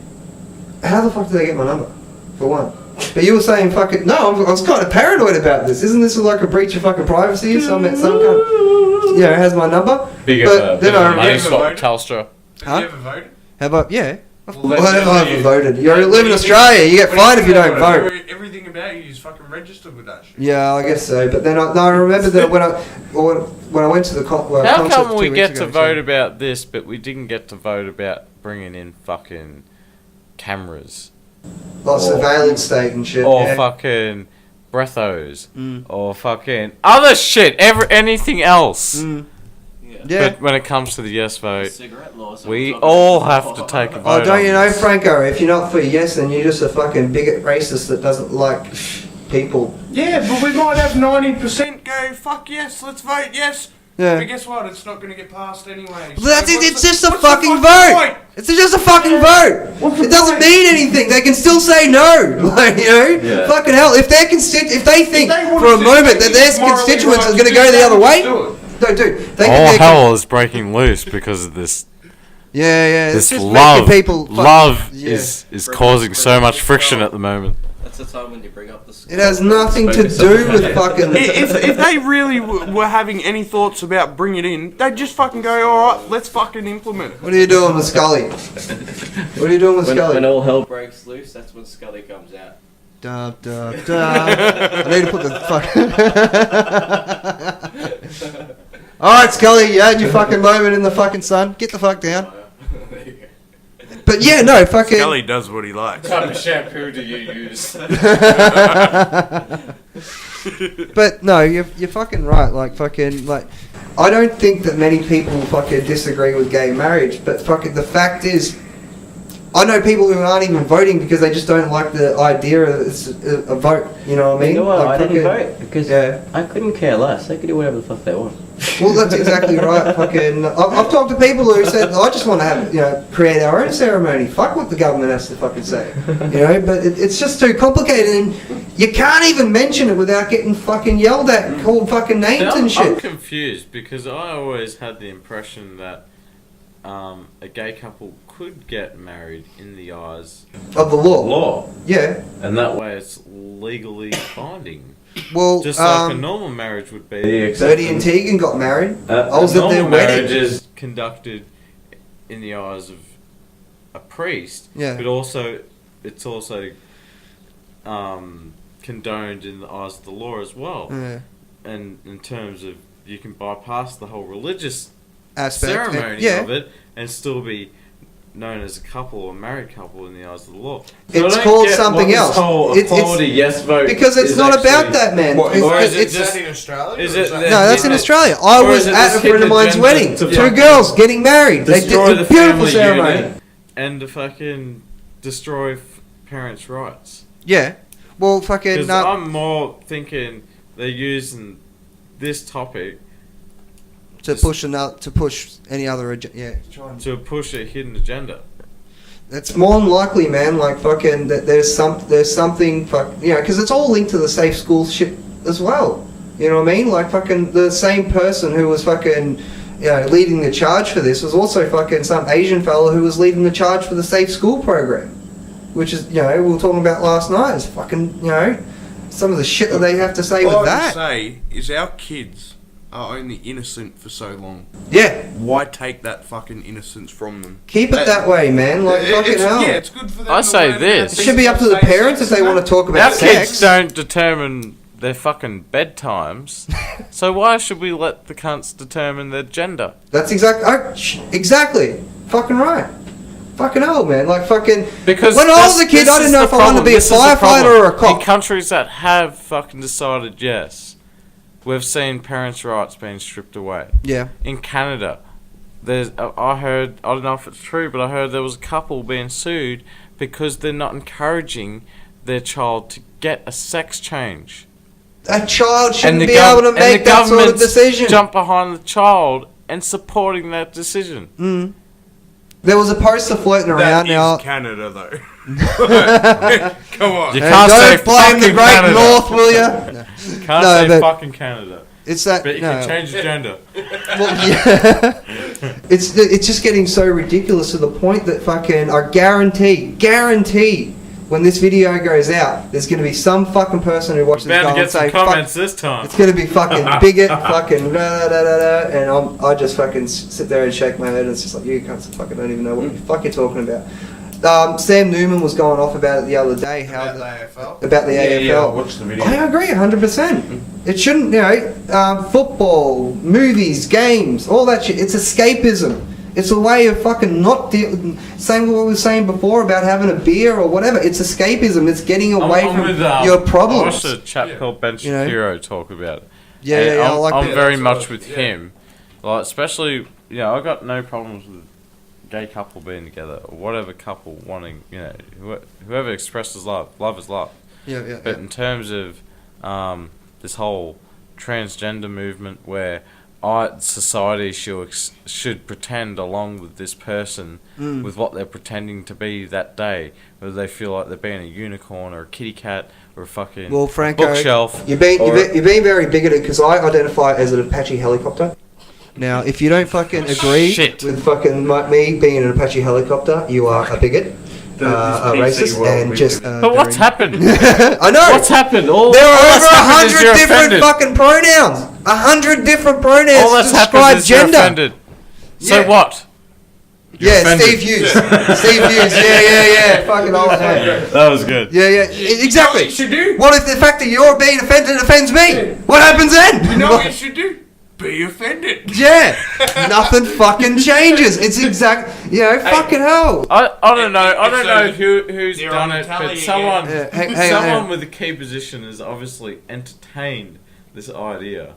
how the fuck did they get my number? For one. But you were saying fucking no. I was kind of paranoid about this. Isn't this like a breach of fucking privacy? Some kind. You know, has my number. Big But of then a I money remember swap voting. Telstra. Have Huh? you ever voted? how about yeah? Well, I haven't voted. You live in Australia. You get fined if you don't vote. Everything about you is fucking registered with that shit. Yeah, I guess so. But then I remember that when I went to the How concert come we 2 get weeks to ago, vote about this, but we didn't get to vote about bringing in fucking cameras like surveillance state and shit. or yeah. fucking breathos or fucking other shit, anything else? Yeah. But when it comes to the yes vote, Cigarette laws. we all have to take a vote. Oh, don't on you know, this. Franco? If you're not for yes, then you're just a fucking bigot racist that doesn't like people. Yeah, but we might have 90% go, fuck yes, let's vote yes. Yeah. But guess what? It's not going to get passed anyway. Well, that's it. what's It's the- just a what's the fucking point? vote. It's just a fucking vote. What's the It doesn't point? mean anything. They can still say no. Like, you know, Yeah. fucking hell. If they think they wanna for a do moment something that their that's morally constituents right are going to to go do, the other they way, just do it. don't do. They All they hell is breaking loose because of this. Yeah, it's This just love, making people fuck- love yeah. is causing so much friction at the moment. That's the time when you bring up the school. It has nothing to Focus do on- with fucking. If they really were having any thoughts about bringing it in, they'd just fucking go, alright, let's fucking implement it. What are you doing with Scully? What are you doing with When Scully? all hell Breaks loose, that's when Scully comes out. Da, da, da. I need to put the fuck. Alright, Scully, you had your fucking moment in the fucking sun. Get the fuck down. There you go. But yeah, no, fucking. Scully does what he likes. What type of shampoo do you use? But no, you're fucking right. Like fucking like, I don't think that many people fucking disagree with gay marriage. But fucking the fact is, I know people who aren't even voting because they just don't like the idea of it's a vote. You know what I mean? You know what? Like, I didn't fucking- vote because Yeah. I couldn't care less. They could do whatever the fuck they want. Well, that's exactly right. Fucking, I've talked to people who said, I just want to have, create our own ceremony. Fuck what the government has to fucking say. But it's just too complicated and you can't even mention it without getting fucking yelled at and called fucking names and I'm shit. confused because I always had the impression that a gay couple could get married in the eyes Of the law. law, Yeah. and that way it's legally binding. Well, Just like a normal marriage would be. Bertie and Tegan got married. I was a at their normal marriage wedding. is conducted in the eyes of a priest, Yeah. but also it's also condoned in the eyes of the law as well. yeah, And in terms of you can bypass the whole religious aspect. ceremony yeah. of it and still be known as a couple or married couple in the eyes of the law. It's called something else. yes vote Because it's not about that, man. What, It's- or is it it's- just- in Australia? Is it No, that's in Australia. I Or was is it at this a friend of hidden mine's agenda wedding. to Two fucking girls getting married. They did destroy a the beautiful family ceremony. unit and to fucking destroy parents' rights. Yeah. Well, fucking. Because I'm more thinking they're using this topic to push any other. Yeah. to push a hidden agenda. It's more than likely, man. Like fucking, that there's something, because it's all linked to the safe school shit as well. You know what I mean? Like fucking the same person who was fucking, leading the charge for this was also fucking some Asian fella who was leading the charge for the safe school program, which is, we were talking about last night. Is fucking, some of the shit that they have to say All with I that. can say is our kids are only innocent for so long. Yeah, Why take that fucking innocence from them? keep it that way, man. Like fucking hell. Yeah, it's good for them. I to say learn this. about It should be up to the things parents if like they want to talk Our about kids sex. don't determine their fucking bedtimes. So why should we let the cunts determine their gender? That's exactly. Fucking right. Fucking hell, man. Like, fucking... Because when I was a kid, I didn't know if I wanted to be a firefighter or a cop. In countries that have fucking decided yes, we've seen parents' rights being stripped away. Yeah. In Canada, there's I heard, I don't know if it's true, but I heard there was a couple being sued because they're not encouraging their child to get a sex change. A child shouldn't be able to make that sort of decision. Jump behind the child and supporting that decision. Mm. There was a poster floating around now. That is Canada, though. Come on. You can't say don't blame the fucking Great Canada. North, will you? Can't No, say but- fucking Canada. It's that. But you no. can change your gender. Well, yeah. It's just getting so ridiculous to the point that fucking I guarantee when this video goes out, there's going to be some fucking person who watches this Bound go to and get some say, comments fuck, this time. it's going to be fucking bigot, fucking da da da da, and I just fucking sit there and shake my head and it's just like, you cunts fucking don't even know what the fuck you're talking about. Sam Newman was going off about it the other day. About the AFL? About the AFL. Yeah, watch the video. I agree 100%. It shouldn't, football, movies, games, all that shit. It's escapism. It's a way of fucking not saying what we were saying before about having a beer or whatever. It's escapism. It's getting away from your I problems. watched a chap called Ben You know? Shapiro talk about it. Yeah, And I like I'm that. very much with him. Like, especially, I got no problems with gay couple being together or whatever couple wanting, whoever expresses love. Love is love. Yeah. But in terms of this whole transgender movement where society should pretend along with this person with what they're pretending to be that day, whether they feel like they're being a unicorn or a kitty cat or a fucking bookshelf. You're being very bigoted because I identify as an Apache helicopter. Now, if you don't fucking agree with fucking me being an Apache helicopter, you are a bigot. A racist and just. But what's happened? I know. What's happened? There are over 100 different fucking pronouns. 100 different pronouns All that's to happened describe is you're gender. offended. So Yeah. what? You're offended. Steve Hughes. Steve Hughes. Yeah. Fucking old man. That was good. Yeah. Exactly. What you should do? What if the fact that you're being offended offends me? What happens then? You know what you should do? Be offended. Yeah. Nothing fucking changes. It's fucking hell. I don't know. I don't know who's They're done on it, but tally someone again. Hang on. someone with a key position has obviously entertained this idea,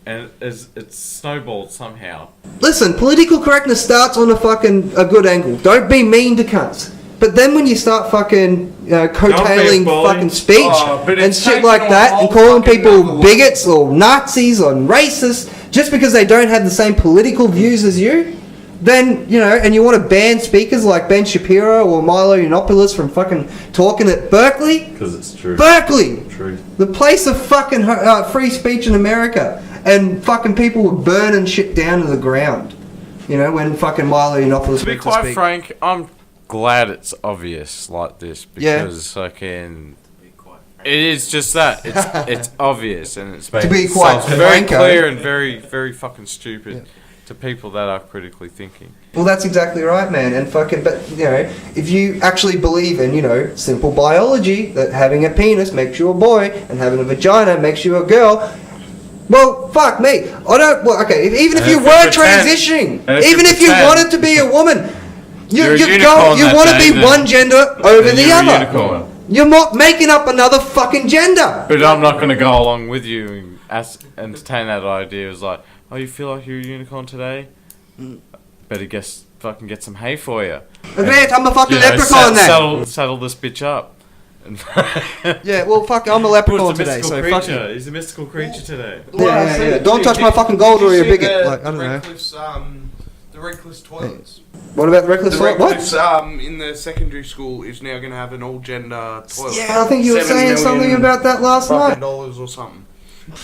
and it's snowballed somehow. Listen, political correctness starts on a good angle. Don't be mean to cunts. But then when you start fucking coattailing fucking speech but and it's shit taken like on a that and whole calling fucking people level. bigots or Nazis or racists just because they don't have the same political views as you, then, and you want to ban speakers like Ben Shapiro or Milo Yiannopoulos from fucking talking at Berkeley? Because it's true. Berkeley! True. The place of fucking free speech in America. And fucking people were burning shit down to the ground. When fucking Milo Yiannopoulos To be went to quite speak. frank, I'm glad it's obvious like this because fucking it is just that it's obvious and it's To be quite very frank, clear and very very fucking stupid to people that are critically thinking. Well, that's exactly right, man. And fucking, but if you actually believe in, simple biology, that having a penis makes you a boy and having a vagina makes you a girl, well, fuck me. I don't. Well, okay. Even if you were transitioning, even if you wanted to be a woman, you You're a unicorn that want to day, be then. one gender over Then the you're a other. unicorn. You're not making up another fucking gender. But I'm not going to go along with you and entertain that idea. It's like, oh, you feel like you're a unicorn today? Better fucking get some hay for you. Great, I'm a fucking leprechaun then. Saddle this bitch up. Yeah, well, fuck, I'm a leprechaun Who's the today, mystical so fuck creature? you. He's a mystical creature today. Yeah. Don't touch my fucking gold or you're a bigot. Like, I don't know. The Redcliffe's toilets. What about the reckless? The What? Redcliffe's in the secondary school is now going to have an all-gender toilet. Yeah, I think you were $7 saying something million about that last fucking night. dollars or something.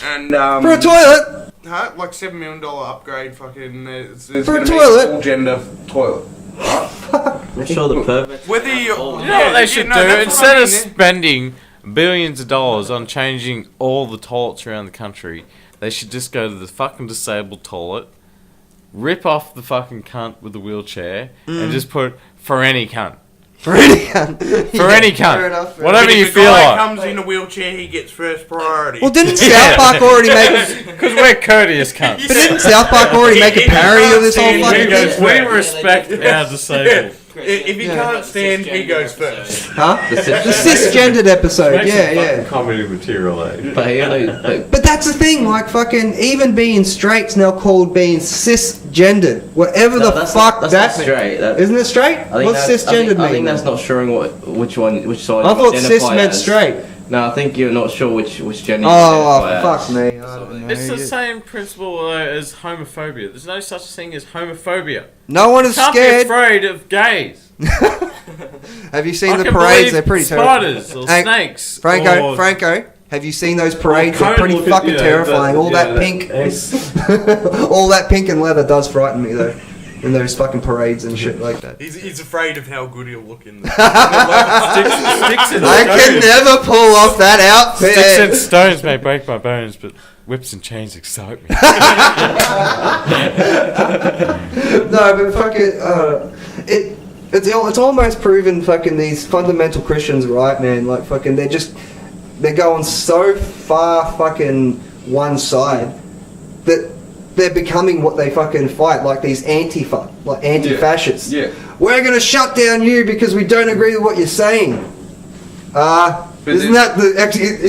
And For a toilet? Huh? Like $7 million upgrade. Fucking. There's For a gonna be toilet? an all-gender toilet. I'm sure the pervert. Whether you, You know what they should do? Instead of spending billions of dollars on changing all the toilets around the country, they should just go to the fucking disabled toilet, rip off the fucking cunt with the wheelchair, and just put for any cunt. For any cunt. For any cunt. Fair enough. Whatever you If a feel guy like. comes in a wheelchair, he gets first priority. Well, didn't South Park already make? Because we're courteous cunts. But didn't South Park already make a parody of this whole We fucking go thing? We respect our disabled. If he can't stand, he goes first. Huh? The cisgendered episode. Yeah. Comedy material, eh? But you know, But that's the thing, like fucking even being straight's now called being cisgendered. Whatever the fuck that's that not means. straight. Isn't it straight? What's cisgendered mean? I think that's not showing which side. I you thought cis identify meant as. straight. No, I think you're not sure which gender. you Oh, identify as. fuck me. I don't know. It's the same principle as homophobia. There's no such thing as homophobia. No one is Can't be scared. afraid of gays. Have you seen I the can parades? believe They're pretty terrifying. spiders or Hey, snakes. Franco, or Franco, have you seen those parades? They're Cone pretty look at- fucking yeah, terrifying. All that pink, It's- all that pink and leather does frighten me though. In those fucking parades and shit like that. He's afraid of how good he'll look in them. sticks and I can never pull off that Sticks and outfit. stones may break my bones, but whips and chains excite me. No, but fucking, it's almost proven fucking these fundamental Christians right, man. Like fucking, they're going so far fucking one side that they're becoming what they fucking fight, like these anti-fascists. Yeah. We're gonna shut down you because we don't agree with what you're saying.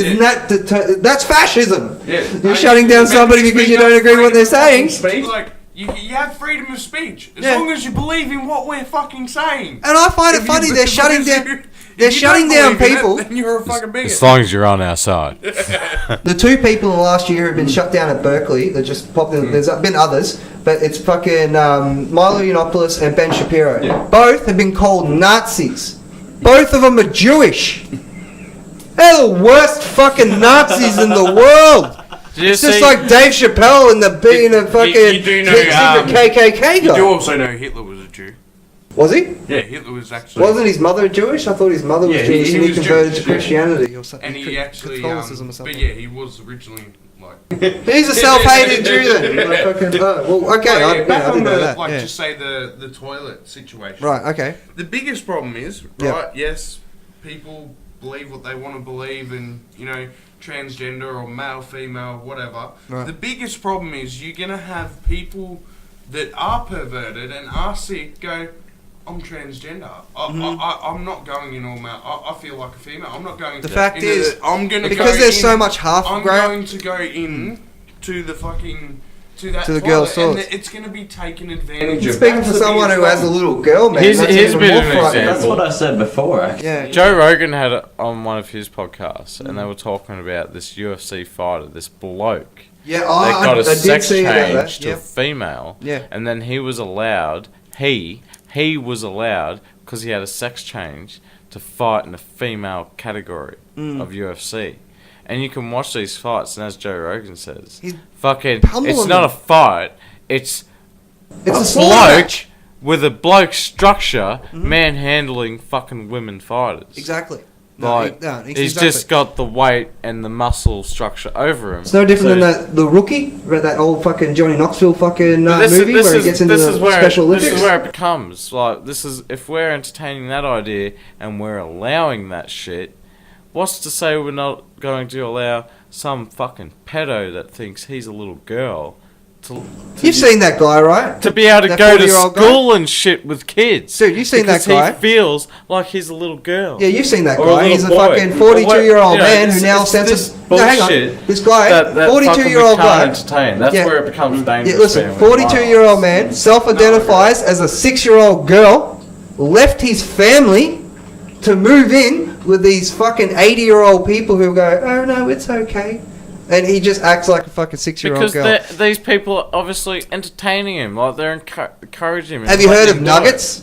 That's fascism? Yeah. You're shutting down somebody because you don't agree with what they're saying. Like, you have freedom of speech as Yeah. long as you believe in what we're fucking saying. And I find it funny they're shutting down. They're shutting down people. Then you're a fucking bigot. As long as you're on our side. The two people in the last year who have been shut down at Berkeley, that just popped in, there's been others, but it's fucking Milo Yiannopoulos and Ben Shapiro. Yeah. Both have been called Nazis. Both of them are Jewish. They're the worst fucking Nazis in the world. It's just like Dave Chappelle and the being a fucking you do know, secret KKK You do guy. also know Hitler was a Jew. Was he? Yeah, Hitler was actually. Wasn't his mother Jewish? I thought his mother was Yeah, Jewish he and he was converted Jewish, to Christianity or something. And he actually, Catholicism or something. but yeah, he was originally like. He's a self-hated Jew then. Like fucking, well, okay, I Back on didn't know the, that. like, Yeah. just say the toilet situation. Right, okay. The biggest problem is, Yeah. right? Yes, people believe what they want to believe, and transgender or male, female, whatever. Right. The biggest problem is you're gonna have people that are perverted and are sick go, I'm transgender. I'm not going in all male. I feel like a female. I'm not going. The fact into is, I'm gonna because go there's in, so much half I'm grown. going to go in to the fucking. To that To the toilet, girl's and toilet. it's going to be taken advantage of. Speaking That's for the someone biggest who has a problem. little girl, man, Here's- that's here's even a bit more of an frightening. That's what I said before, actually. Yeah. Joe Rogan had it on one of his podcasts, and they were talking about this UFC fighter, this bloke. Yeah, They I got a did sex see about that. change to a Yep. female, Yeah. and then he was allowed, he was allowed, because he had a sex change, to fight in the female category of UFC. And you can watch these fights, and as Joe Rogan says, He's fucking, pummeling it's not a them. fight, it's It's a a slaughter bloke match. with a bloke structure manhandling fucking women fighters. Exactly. Like, he's just got the weight and the muscle structure over him. It's no different So- than the Rookie, read that old fucking Johnny Knoxville fucking But movie where he gets into the Special Olympics. This is where it becomes like if we're entertaining that idea and we're allowing that shit, what's to say we're not going to allow some fucking pedo that thinks he's a little girl You've seen that guy, right? to be able to That go to 40-year-old guy? school and shit with kids? Dude, you've seen that because guy. he feels like he's a little girl. Yeah, you've seen that Or a guy. He's a little boy. fucking Or what- 42-year-old you know, man who it's- now it's censors. this No, hang on. bullshit This guy, that 42-year-old fucking we guy. can't entertain. That's Yeah. where it becomes dangerous. Yeah, listen, for him. 42-year-old man self-identifies as a 6-year-old girl, left his family to move in with these fucking 80-year-old people who go, oh no, it's okay. And he just acts like a fucking 6-year-old Because girl. these people are obviously entertaining him, like they're encouraging him. Have you heard letting of him do it. nuggets?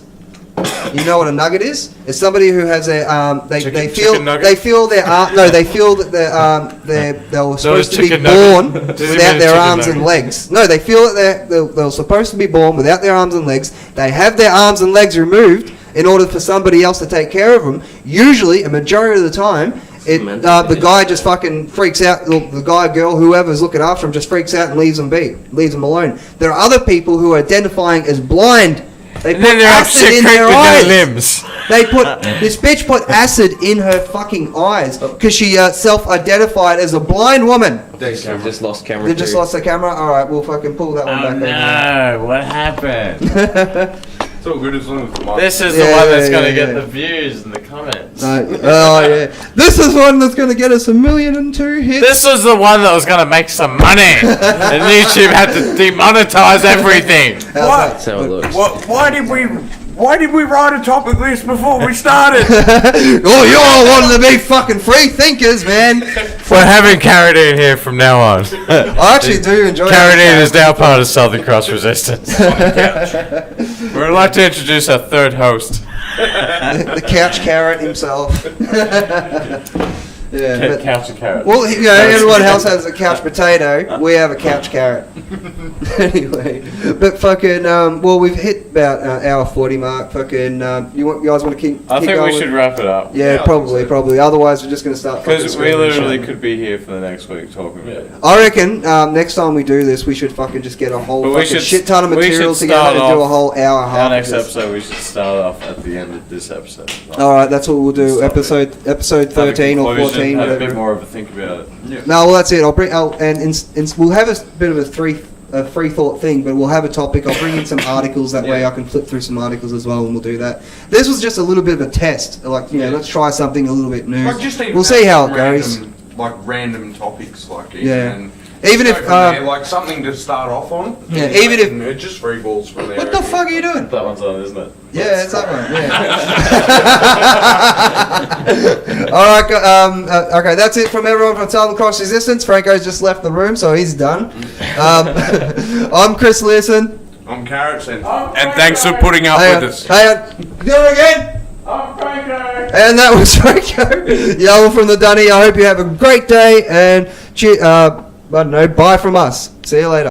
You know what a nugget is? It's somebody who has a they feel chicken nugget? they feel their they feel that they were supposed to be chicken born nugget. Does he without mean their chicken arms and nugget? legs. No, they feel that they were supposed to be born without their arms and legs. They have their arms and legs removed in order for somebody else to take care of them. Usually, a majority of the time, the guy just fucking freaks out. The guy, girl, whoever's looking after him just freaks out and leaves them be, leaves them alone. There are other people who are identifying as blind They And put then they're up acid shit in creek their with no eyes. limbs. They put this bitch put acid in her fucking eyes because she self-identified as a blind woman. They just lost camera. They just lost the camera. All right, we'll fucking pull that one Oh back. no! What happened? It's all good as long as the mic. This is Yeah, the one that's yeah, gonna yeah, get yeah. the views and the comments. Oh yeah, this is one that's gonna get us 1,000,002 hits. This was the one that was gonna make some money, and YouTube had to demonetize everything. How's That's how it looks. Why did we write a topic list before we started? Oh, you all wanted to be fucking free thinkers, man. We're having Carradine here from now on. I actually do enjoy Carradine is now part of Southern Cross Resistance. We'd like to introduce our third host. the couch carrot himself. Yeah, but, Couch and carrot. well, you know, everyone else has a couch potato. We have a couch carrot. Anyway, but fucking, well, we've hit about hour 40 mark. Fucking, you guys want to keep? I keep think we going? should wrap it up. Yeah, Yeah, I probably. Otherwise, we're just gonna start. fucking Because we screaming and literally shouting. could be here for the next week talking about it. I reckon next time we do this, we should fucking just get a whole But we fucking should- shit ton of we should material start together and do a off whole hour and a half. Our next of this. episode, we should start off at the end of this episode. All right, that's what we'll do. Stop Episode Have a 13 or conclusion, 14, have a bit whatever. more of a think about it. No, well that's it. I'll bring. We'll have a bit of a free thought thing, but we'll have a topic. I'll bring in some articles. That way, I can flip through some articles as well, and we'll do that. This was just a little bit of a test. Like, you know, let's try something a little bit new. Like, just even We'll see how it random, goes. Like random topics, like Yeah. and Even go if, from there, like something to start off on. Yeah, and even if- and it just free balls from there. What the fuck are you doing? That one's on, isn't it? Yeah, it's that one. Yeah. All right. Okay, that's it from everyone from Southern Cross Resistance. Franco's just left the room, so he's done. I'm Chris Learson. I'm Carrots and thanks for putting up with us. Hey, do it again. And that was Franco. Yell from the Dunny. I hope you have a great day and I don't know. Bye from us. See you later.